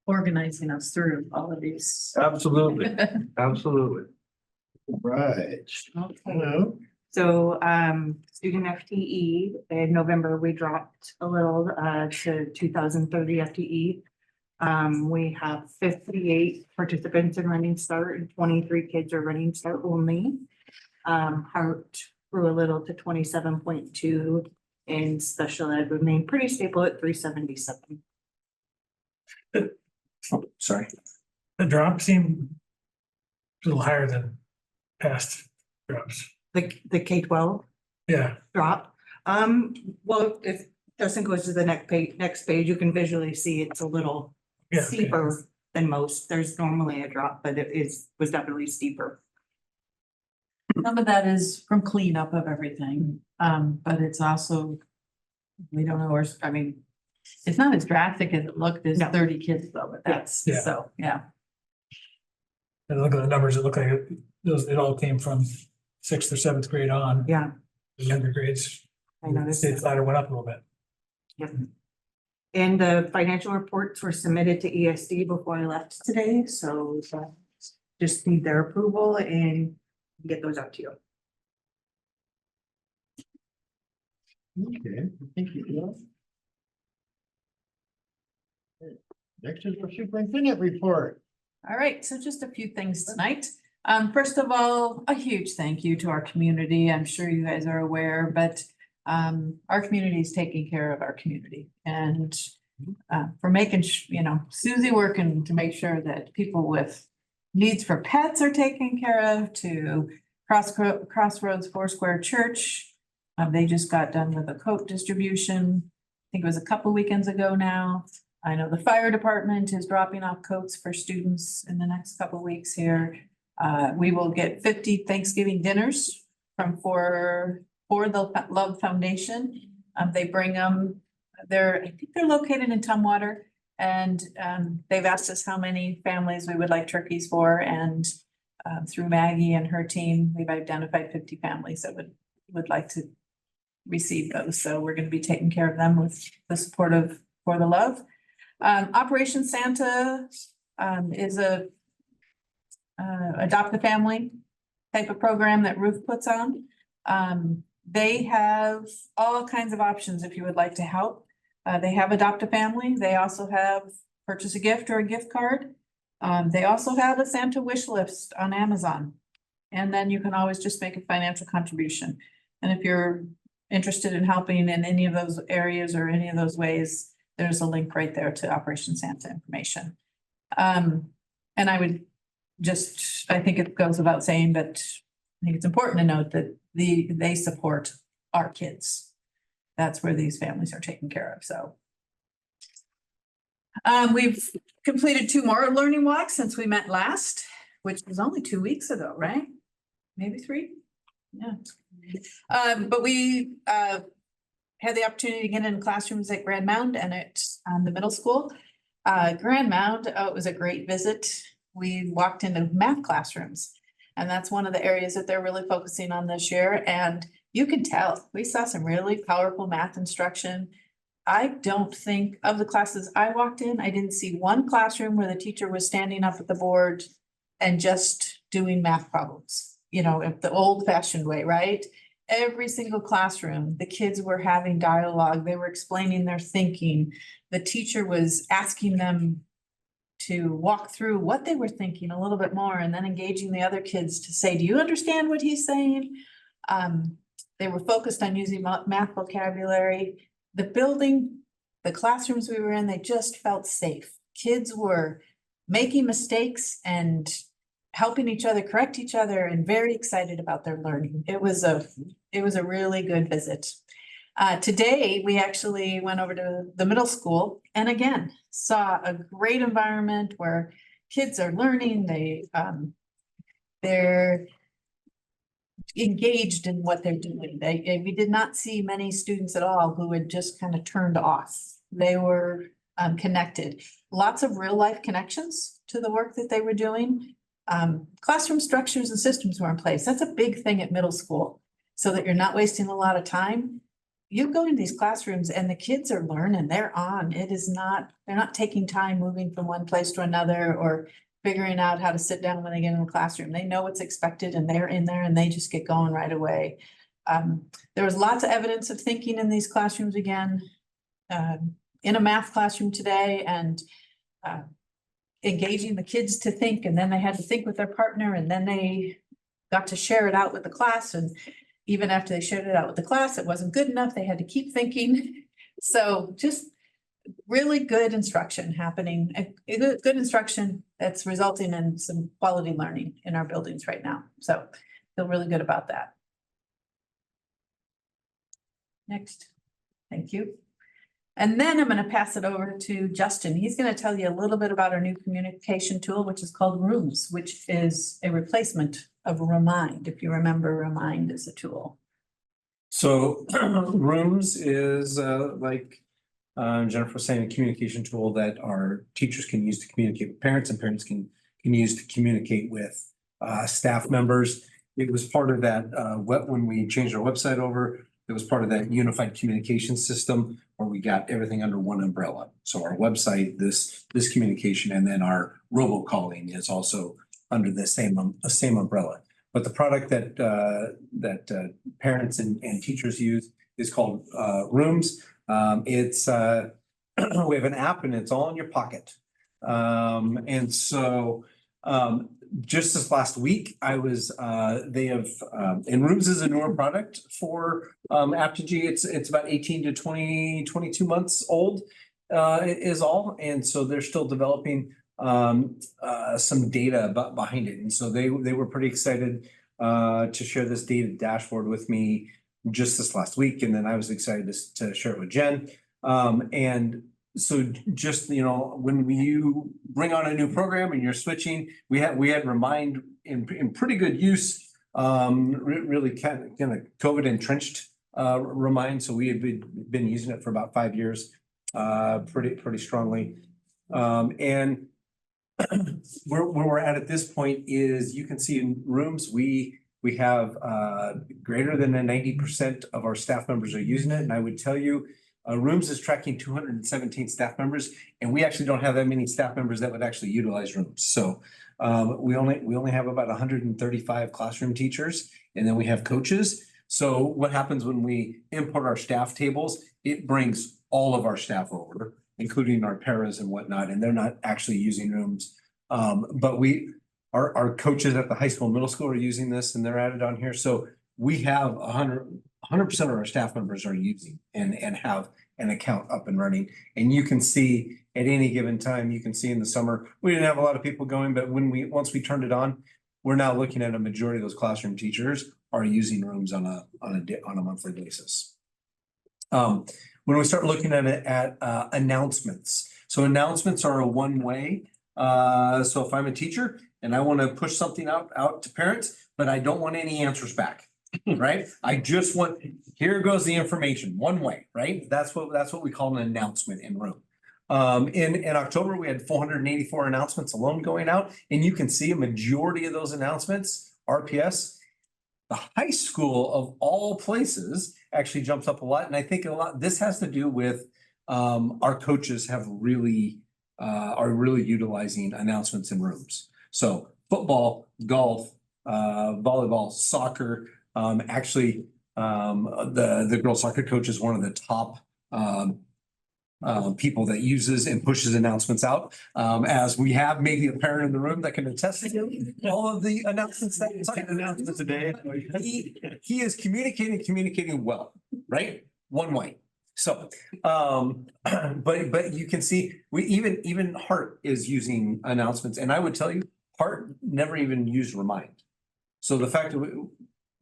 organizing us through all of these. Absolutely, absolutely. Right. Okay, Hello. so student FTE in November, we dropped a little to 2,030 FTE. We have 58 participants in Running Start and 23 kids are Running Start only. Heart grew a little to 27.2 and special ed remained pretty stable at 377. Sorry. The drop seemed a little higher than past drops. The K-12 Yeah, drop. Well, if Justin goes to the next page, you can visually see it's a little yeah. okay. steeper than most. There's normally a drop, but was definitely steeper. Some of that is from cleanup of everything, but it's also, we don't know, I mean, it's not as drastic as it looked, there's No. 30 kids though, but that's, Yeah. so, yeah. And look at the numbers, it looked like it all came from sixth or seventh grade on. Yeah, The younger grades, I noticed. state ladder went up a little bit. Yep. And the financial reports were submitted to ESD before I left today, so just need their approval and get those out to you. Okay, thank you. Next is our superintendent report. All right, so just a few things tonight. First of all, a huge thank you to our community. I'm sure you guys are aware, but our community is taking care of our community and for making, Susie working to make sure that people with needs for pets are taken care of, to Crossroads Foursquare Church. They just got done with a coat distribution. I think it was a couple weekends ago now. I know the fire department is dropping off coats for students in the next couple weeks here. We will get 50 Thanksgiving dinners for the Love Foundation. They bring them, I think they're located in Tumwater. And they've asked us how many families we would like turkeys for, and through Maggie and her team, we've identified 50 families that would like to receive those. So we're going to be taking care of them with the support of For the Love. Operation Santa is a adopt a family type of program that Ruth puts on. They have all kinds of options if you would like to help. They have adopt a family. They also have purchase a gift or a gift card. They also have a Santa wish list on Amazon. And then you can always just make a financial contribution. And if you're interested in helping in any of those areas or any of those ways, there's a link right there to Operation Santa information. And I would I think it goes without saying, but I think it's important to note that they support our kids. That's where these families are taken care of, so. We've completed 2 more learning walks since we met last, which was only 2 weeks ago, right? Maybe 3? Yeah. But we had the opportunity to get in classrooms at Grand Mound and at the middle school. Grand Mound, it was a great visit. We walked into math classrooms, and that's one of the areas that they're really focusing on this year. And you can tell, we saw some really powerful math instruction. I don't think of the classes I walked in, I didn't see one classroom where the teacher was standing up at the board and just doing math problems, the old fashioned way, right? every single classroom, the kids were having dialogue, they were explaining their thinking. The teacher was asking them to walk through what they were thinking a little bit more and then engaging the other kids to say, do you understand what he's saying? They were focused on using math vocabulary. The building, the classrooms we were in, they just felt safe. Kids were making mistakes and helping each other, correct each other, and very excited about their learning. It was a really good visit. Today, we actually went over to the middle school and again, saw a great environment where kids are learning, they're engaged in what they're doing. We did not see many students at all who had just kind of turned off. They were connected. Lots of real life connections to the work that they were doing. Classroom structures and systems were in place. That's a big thing at middle school, so that you're not wasting a lot of time. You go into these classrooms and the kids are learning, they're on. They're not taking time moving from one place to another or figuring out how to sit down when they get in the classroom. They know what's expected and they're in there and they just get going right away. There was lots of evidence of thinking in these classrooms again, in a math classroom today, and engaging the kids to think, and then they had to think with their partner, and then they got to share it out with the class. And even after they shared it out with the class, it wasn't good enough. They had to keep thinking. So just really good instruction happening, good instruction that's resulting in some quality learning in our buildings right now. So feel really good about that. Next, thank you. And then I'm going to pass it over to Justin. He's going to tell you a little bit about our new communication tool, which is called Rooms, which is a replacement of Remind. If you remember, Remind is a tool. So Rooms is like Jennifer was saying, a communication tool that our teachers can use to communicate with parents, and parents can use to communicate with staff members. It was part of that when we changed our website over, it was part of that unified communication system where we got everything under one umbrella. So our website, this communication, and then our robocalling is also under the same umbrella. But the product that parents and teachers use is called Rooms. It's we have an app and it's all in your pocket. And so just this last week, I was they have and Rooms is a newer product for Apogee. It's about 18 to 22 months old is all. And so they're still developing some data behind it. And so they were pretty excited to share this data dashboard with me just this last week. And then I was excited to share it with Jen. And so just, when you bring on a new program and you're switching, we had Remind in pretty good use, really kind of COVID entrenched Remind. So we had been using it for about 5 years, pretty strongly. And where we're at this point is you can see in Rooms, we have greater than 90% of our staff members are using it. And I would tell you, Rooms is tracking 217 staff members, and we actually don't have that many staff members that would actually utilize Rooms. So we only have about 135 classroom teachers, and then we have coaches. So what happens when we import our staff tables, it brings all of our staff over, including our paras and whatnot, and they're not actually using Rooms. But our coaches at the high school and middle school are using this, and they're added on here. So we have 100% of our staff members are using and have an account up and running. And you can see at any given time, you can see in the summer, we didn't have a lot of people going, but once we turned it on, we're now looking at a majority of those classroom teachers are using Rooms on a monthly basis. When we start looking at announcements, so announcements are a one-way. So if I'm a teacher and I want to push something out to parents, but I don't want any answers back, right? I just want, here goes the information, one way, right? That's what we call an announcement in Room. In October, we had 484 announcements alone going out, and you can see a majority of those announcements, RPS, the high school of all places actually jumps up a lot. And I think this has to do with our coaches are really utilizing announcements in Rooms. So football, golf, volleyball, soccer, actually The girls soccer coach is one of the top people that uses and pushes announcements out. As we have maybe a parent in the room that can attest to all of the announcements that announcements today. He is communicating well, right? One way. So, but you can see, even Hart is using announcements, and I would tell you, Hart never even used Remind. So the fact that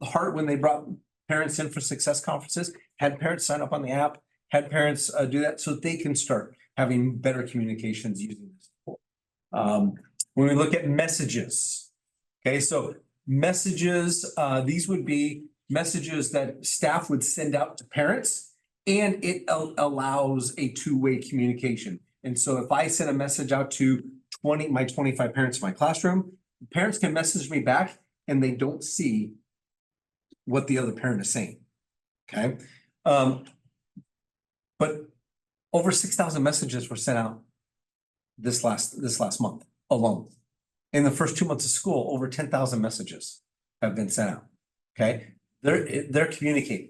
Hart, when they brought parents in for success conferences, had parents sign up on the app, had parents do that so they can start having better communications using this tool. When we look at messages, okay, so messages, these would be messages that staff would send out to parents, and it allows a two-way communication. And so if I send a message out to my 25 parents in my classroom, parents can message me back and they don't see what the other parent is saying. Okay. But over 6,000 messages were sent out this last month alone. In the first 2 months of school, over 10,000 messages have been sent out. Okay. They're communicating.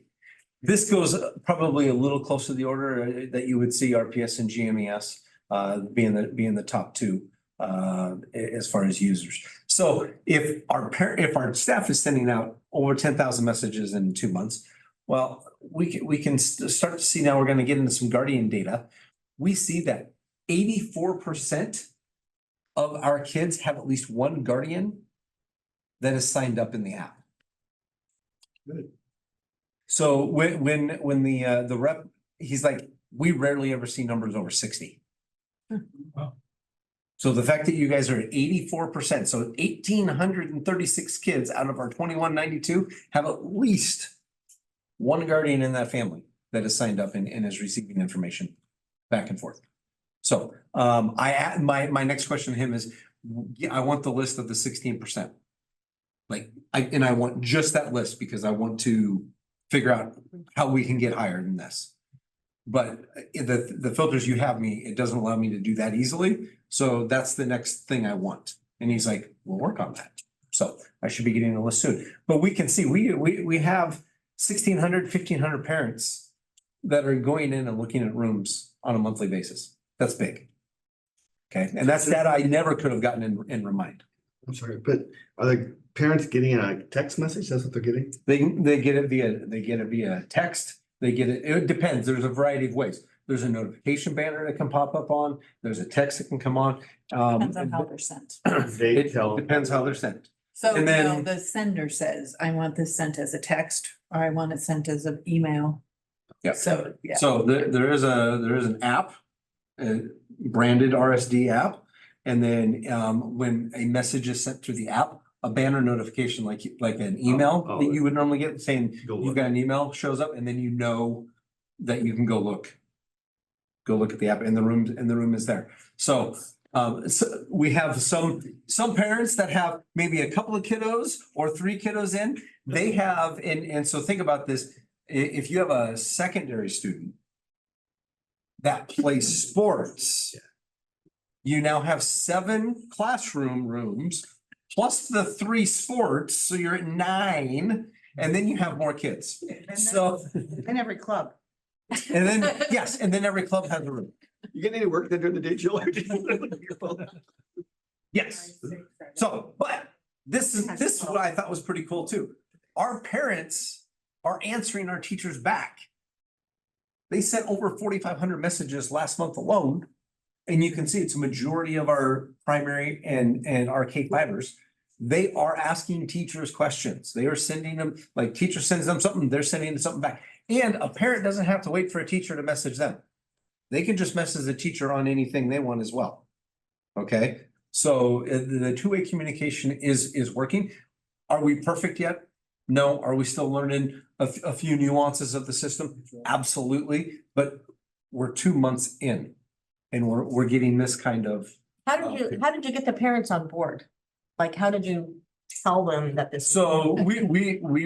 This goes probably a little close to the order that you would see RPS and GMES being the top two as far as users. So if our staff is sending out over 10,000 messages in 2 months, well, we can start to see now we're going to get into some Guardian data. We see that 84% of our kids have at least one Guardian that is signed up in the app. Good. So when the rep, he's like, we rarely ever see numbers over 60. Wow. So the fact that you guys are at 84%, so 1,836 kids out of our 2,192 have at least one Guardian in that family that is signed up and is receiving information back and forth. So my next question to him is, I want the list of the 16%. I want just that list because I want to figure out how we can get higher than this. But the filters you have me, it doesn't allow me to do that easily. So that's the next thing I want. And he's like, we'll work on that. So I should be getting a list soon. But we can see, we have 1,600, 1,500 parents that are going in and looking at rooms on a monthly basis. That's big. Okay, and that's data I never could have gotten in Remind. I'm sorry, but are the parents getting a text message? That's what they're getting? They get it via text. They get it. It depends. There's a variety of ways. There's a notification banner that can pop up on. There's a text that can come on. Depends on how they're sent. It depends how they're sent. So, And you then- know, the sender says, I want this sent as a text, or I want it sent as an email. Yeah. So, yeah. So there is an app, a branded RSD app. And then when a message is sent through the app, a banner notification like an email that you would normally get saying you've got an email shows up, and then you know that you can go look at the app, and the room is there. So we have some parents that have maybe a couple of kiddos or 3 kiddos in. They have, and so think about this. If you have a secondary student that plays sports, you now have 7 classroom rooms plus the 3 sports, so you're at 9, and then you have more kids. So, In every club. and then, yes, and then every club has a room. You getting any work during the day, Jill? Yes. So, but this is what I thought was pretty cool too. Our parents are answering our teachers back. They sent over 4,500 messages last month alone. And you can see it's a majority of our primary and our K-5ers. They are asking teachers questions. They are sending them, like teacher sends them something, they're sending something back. And a parent doesn't have to wait for a teacher to message them. They can just message the teacher on anything they want as well. Okay, so the two-way communication is working. Are we perfect yet? No. Are we still learning a few nuances of the system? Absolutely. But we're 2 months in. And we're getting this kind of. How did you get the parents on board? Like, how did you tell them that this? So we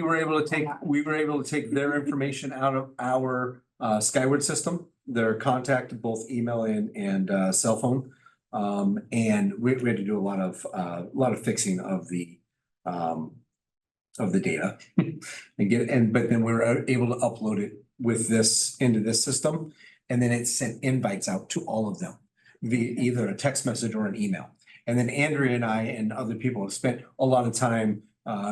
were able to take their information out of our Skyward system, their contact, both email and cell phone. And we had to do a lot of fixing of the of the data and but then we're able to upload it with this into this system. And then it sent invites out to all of them via either a text message or an email. And then Andrea and I and other people have spent a lot of time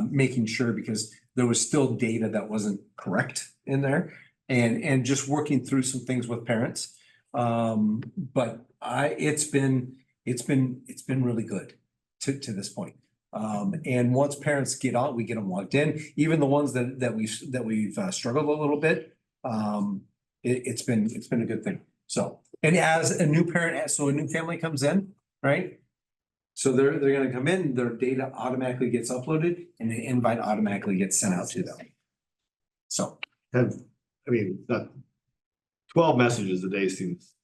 making sure, because there was still data that wasn't correct in there, and just working through some things with parents. But it's been really good to this point. And once parents get on, we get them logged in, even the ones that we've struggled a little bit. It's been a good thing. So, and as a new parent, so a new family comes in, right? So they're gonna come in, their data automatically gets uploaded and the invite automatically gets sent out to them. So. That 12 messages a day seems,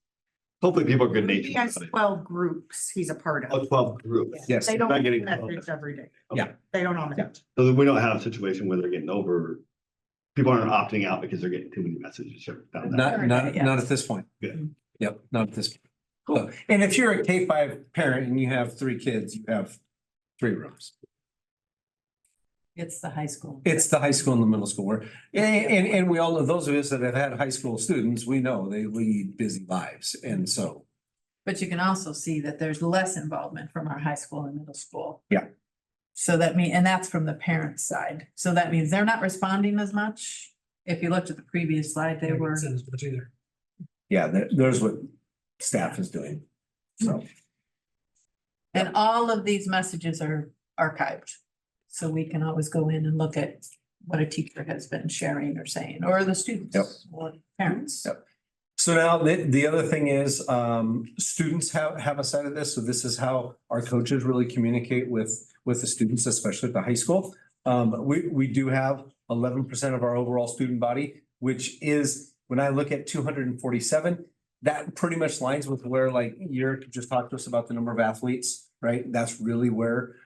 hopefully people are good natured. He has 12 groups he's a part Oh, of. 12 groups. Yes. They don't Not getting message every day. Yeah. They don't all message. So that we don't have a situation where they're getting over, people aren't opting out because they're getting too many messages. Ever found that? Not at this point. Good. Yep, not at this. Cool. And if you're a K-5 parent and you have 3 kids, you have 3 rooms. It's the high school. It's the high school and the middle school where, and we all know, those of us that have had high school students, we know they lead busy lives. And so, But you can also see that there's less involvement from our high school and middle school. Yeah. So and that's from the parents' side. So that means they're not responding as much. If you looked at the previous slide, they were. Says much either. yeah, there's what staff is doing. So, And all of these messages are archived. So we can always go in and look at what a teacher has been sharing or saying, or the students. Yep. Or parents. Yep. So now the other thing is, students have a side of this. So this is how our coaches really communicate with the students, especially at the high school. We do have 11% of our overall student body, which is, when I look at 247, that pretty much lines with where, like, you just talked to us about the number of athletes, right? That's really where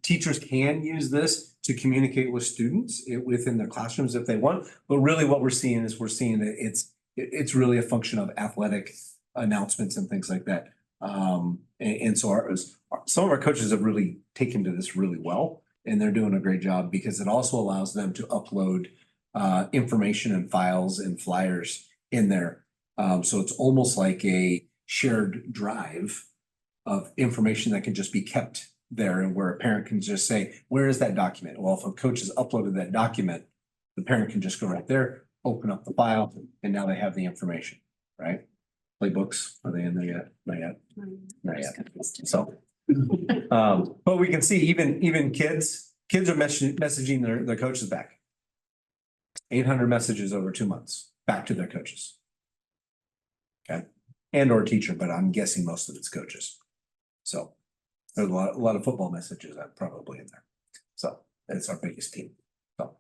teachers can use this to communicate with students within their classrooms if they want. But really what we're seeing that it's really a function of athletic announcements and things like that. And so some of our coaches have really taken to this really well, and they're doing a great job, because it also allows them to upload information and files and flyers in there. So it's almost like a shared drive of information that can just be kept there, and where a parent can just say, where is that document? Well, if a coach has uploaded that document, the parent can just go right there, open up the file, and now they have the information, right? Playbooks, are they in there yet? Not yet. Not yet. So, but we can see even kids are messaging their coaches back. 800 messages over 2 months back to their coaches. Okay, and or teacher, but I'm guessing most of it's coaches. So there's a lot of football messages probably in there. So it's our biggest team. So,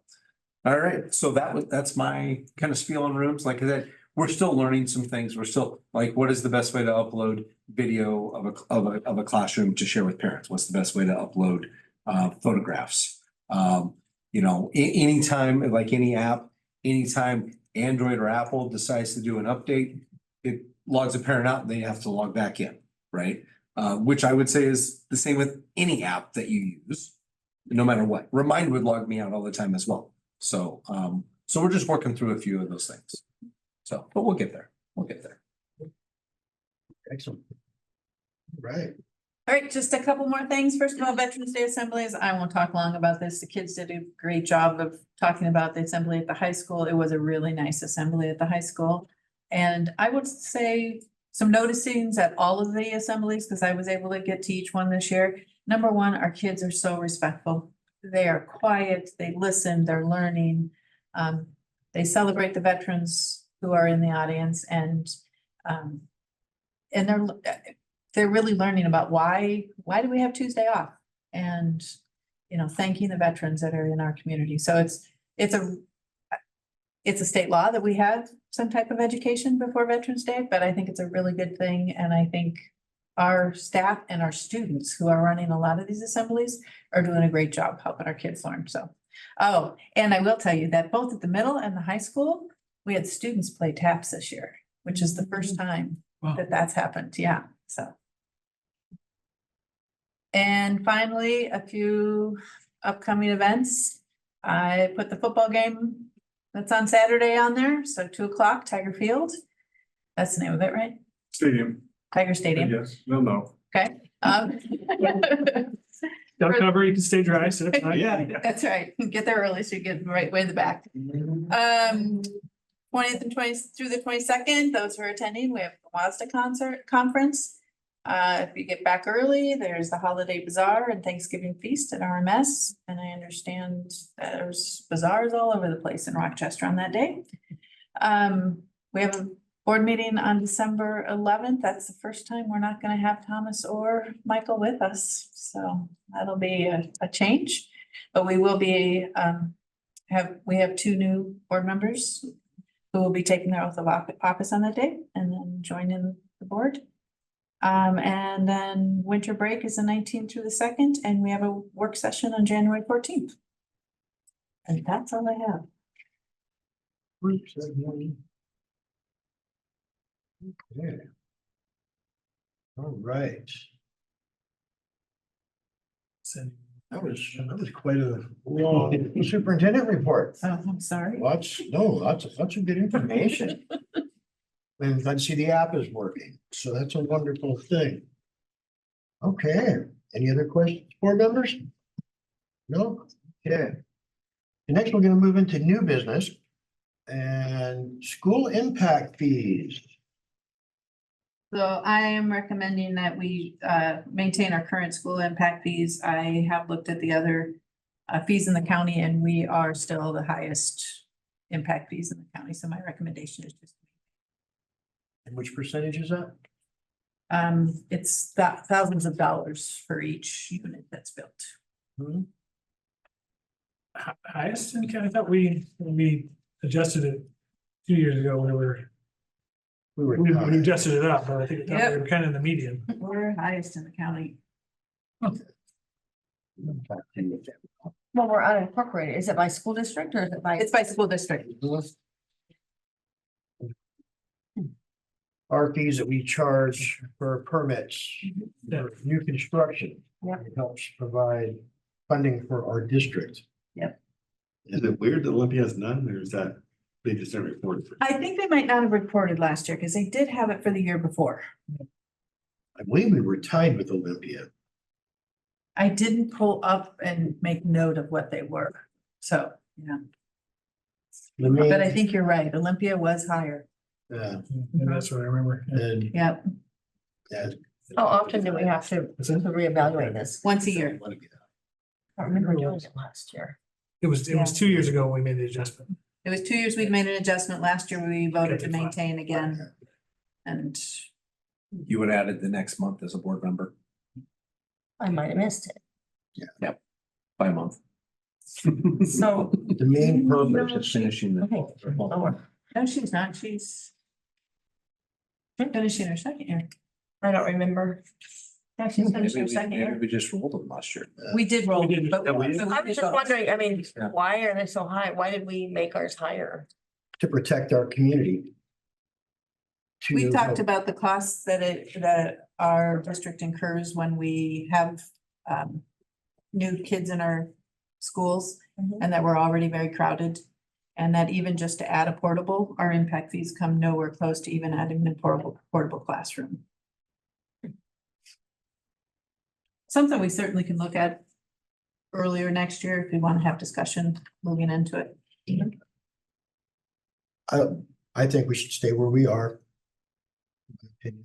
all right, so that's my kind of spiel on rooms. Like I said, we're still learning some things. We're still like, what is the best way to upload video of a classroom to share with parents? What's the best way to upload photographs? Anytime, like any app, anytime Android or Apple decides to do an update, it logs a parent out and they have to log back in, right? Which I would say is the same with any app that you use, no matter what. Remind would log me out all the time as well. So, so we're just working through a few of those things. So, but we'll get there. Excellent. Right. All right, just a couple more things. First of all, Veterans Day assemblies. I won't talk long about this. The kids did a great job of talking about the assembly at the high school. It was a really nice assembly at the high school. And I would say some noticings at all of the assemblies, because I was able to get to each one this year. Number one, our kids are so respectful. They are quiet, they listen, they're learning. They celebrate the veterans who are in the audience, and they're really learning about why do we have Tuesday off, and thanking the veterans that are in our community. So it's a state law that we have some type of education before Veterans Day, but I think it's a really good thing, and I think our staff and our students who are running a lot of these assemblies are doing a great job helping our kids learn. So, oh, and I will tell you that both at the middle and the high school, we had students play taps this year, which is the first time that that's happened. Yeah, so. And finally, a few upcoming events. I put the football game that's on Saturday on there, so 2 o'clock, Tiger Field. That's the name of it, right? Stadium, Tiger Stadium, yes, no. okay? Um, Don't cover, you can stay dry, so it's fine. Yeah. That's right, get there early so you get right way in the back. 20th and 20th through the 22nd, those who are attending, we have the WASDA conference. If you get back early, there's the holiday bazaar and Thanksgiving feast at RMS. And I understand there's bazaars all over the place in Rochester on that day. We have a board meeting on December 11th. That's the first time we're not gonna have Thomas or Michael with us. So that'll be a change, but we will be, we have 2 new board members who will be taking their oath of office on that day and then joining the board. And then winter break is the 19th through the 2nd, and we have a work session on January 14th. And that's all I have. Okay. All right, that was quite a long superintendent report. Oh, I'm sorry. Lots of good information. And I see the app is working, so that's a wonderful thing. Okay, any other questions, board members? No? Okay. And next, we're gonna move into new business and school impact fees. So I am recommending that we maintain our current school impact fees. I have looked at the other fees in the county, and we are still the highest impact fees in the county. So my recommendation is just And which percentage is that? it's thousands of dollars for each unit that's built. Highest in county, I thought when we adjusted it 2 years ago, we adjusted it up, but I think we were kind of in the median. We're highest in the county. Well, we're unincorporated. Is it by school district or is it by? It's by school district. Our fees that we charge for permits, for new construction. Yep. It helps provide funding for our district. Is it weird that Olympia has none, or is that they just didn't report it? I think they might not have reported last year because they did have it for the year before. I believe we were tied with Olympia. I didn't pull up and make note of what they were. So, yeah, The main- but I think you're right. Olympia was higher. Yeah, And that's what I remember. and Yep, yeah, How often do we have to reevaluate this? once a year. I don't remember doing it last year. It was 2 years ago when we made the adjustment. It was 2 years we'd made an adjustment. Last year we voted to maintain again. And You would add it the next month as a board member I might have missed it. by a month. So, the main purpose Just finishing the. okay. Oh, no, she's not. She's finishing her second year. I don't remember. Yeah, she's finishing her second Maybe year. we just rolled them last year. We did roll. We did. but- Yeah, we did. but I was did just both. wondering, I mean, Yeah. why are they so high? Why did we make ours higher? to protect our community. We To- talked about the costs that our district incurs when we have new kids in our schools Mhm. and that we're already very crowded. And that even just to add a portable, our impact fees come nowhere close to even adding a portable classroom. Something we certainly can look at earlier next year if we want to have discussion moving into it. I think we should stay where we are. In my opinion.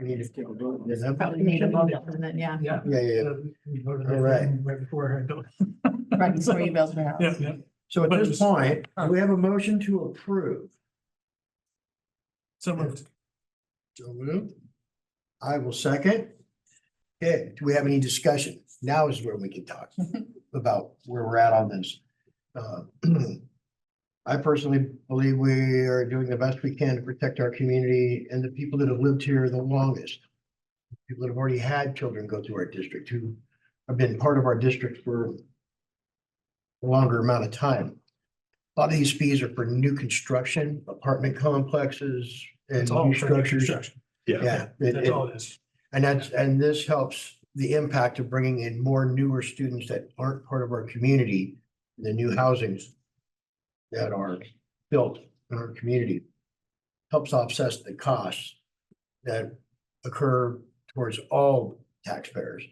We need to. Is that- Probably need a vote and then, yeah, Yeah. Yeah. We voted All right. right before. right before you build your house. Yeah, yeah. So at But this it's- point, do we have a motion to approve? So moved. So moved. I will second. Okay, do we have any discussion? Now is where we can talk about where we're at on this. I personally believe we are doing the best we can to protect our community and the people that have lived here the longest. People that have already had children go through our district, who have been part of our district for a longer amount of time. A lot of these fees are for new construction, apartment complexes and It's all new for new structures. construction. Yeah, That's all it is. and this helps the impact of bringing in more newer students that aren't part of our community, the new housings that are built in our community helps offset the costs that occur towards all taxpayers.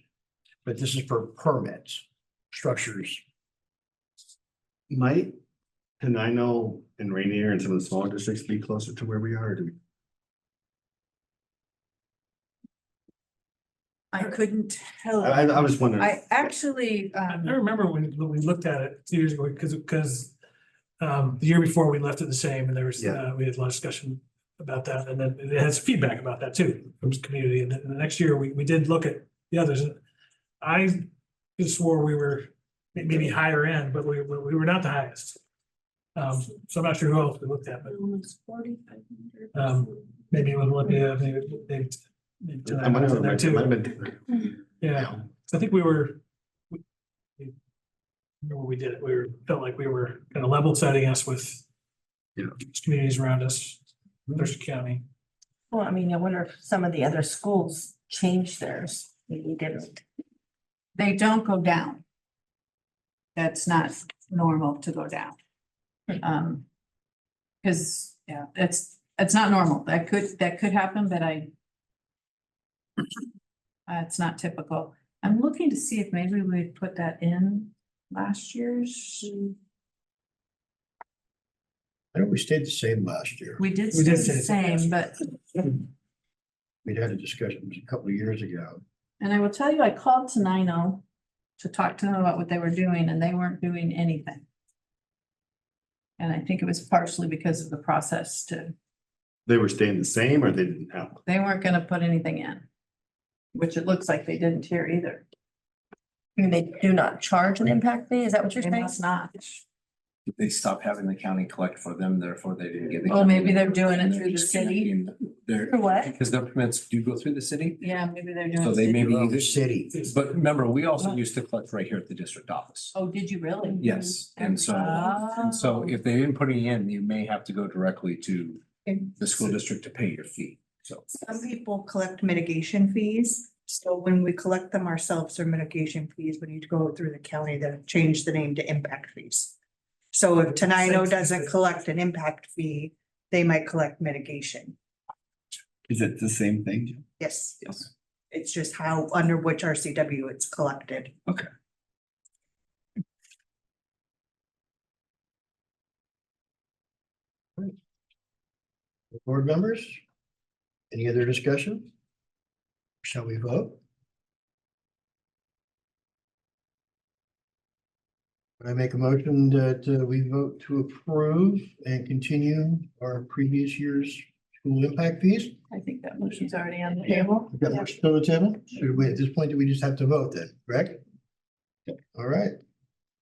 But this is for permits, structures. Might Tenino and Rainier and some of the smaller districts be closer to where we are? Or do we? I couldn't tell. I was wondering. I actually, I remember when we looked at it 2 years ago, because the year before we left it the same, and there was, we had a lot of discussion about that, and then it has feedback about that too, from the community, and then the next year, we did look at the others, and I just swore we were maybe higher end, but we were not the highest. So I'm not sure who else we looked at, but maybe it was Olympia, maybe I might have in there too. been. Yeah, so I think we were. Remember we did it, felt like we were kind of level setting us with. Communities around us, Mercer County. Well, I mean, I wonder if some of the other schools changed theirs, maybe didn't. they don't go down. That's not normal to go down. Cause yeah, it's not normal. That could happen, but it's not typical. I'm looking to see if maybe we put that in last year's. I know we stayed the same last year. We did We stay did the say same, but, We'd had a discussion a couple of years ago. and I will tell you, I called Tenino to talk to them about what they were doing, and they weren't doing anything. And I think it was partially because of the process They were staying the same or they didn't have one? they weren't gonna put anything in. Which it looks like they didn't here either. I mean, they do not charge an impact fee, is that what you're They saying? must not. They stopped having the county collect for them, therefore they didn't get. the Oh, maybe county. they're doing it And they're through the just city. connecting their- For what? Because their permits do go through the city, Yeah, maybe they're doing. so they may be Your own either. city. But remember, we also used to collect right here at the district office. Oh, did you really? Yes, and so if they didn't put any in, you may have to go directly to the school district to pay your fee, so. Some people collect mitigation fees, so when we collect them ourselves, they're mitigation fees, we need to go through the county to change the name to impact fees. So if Tenino doesn't collect an impact fee, they might collect mitigation. Is it the same thing, Jim? Yes, Yes. it's just how, under which RCW it's collected. Okay. Board members? Any other discussion? Shall we vote? Would I make a motion that we vote to approve and continue our previous year's school impact fees? I think that motion's already on the table. We've got motion on the table? Should we, at this point, do we just have to vote then, correct? All right.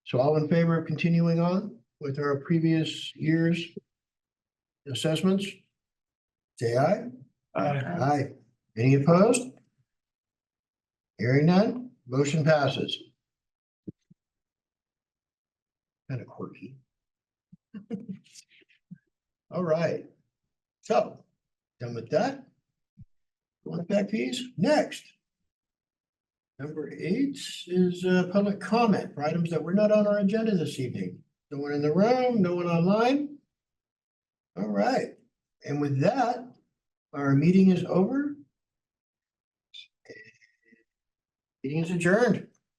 So all in favor of continuing on with our previous year's assessments? Say aye. Aye. Any opposed? Hearing none, motion passes. Kind of quirky. All right. So, done with that. Impact fees, next. Number 8 is public comment for items that were not on our agenda this evening. No one in the room, no one online. All right, and with that, our meeting is over. Meeting is adjourned.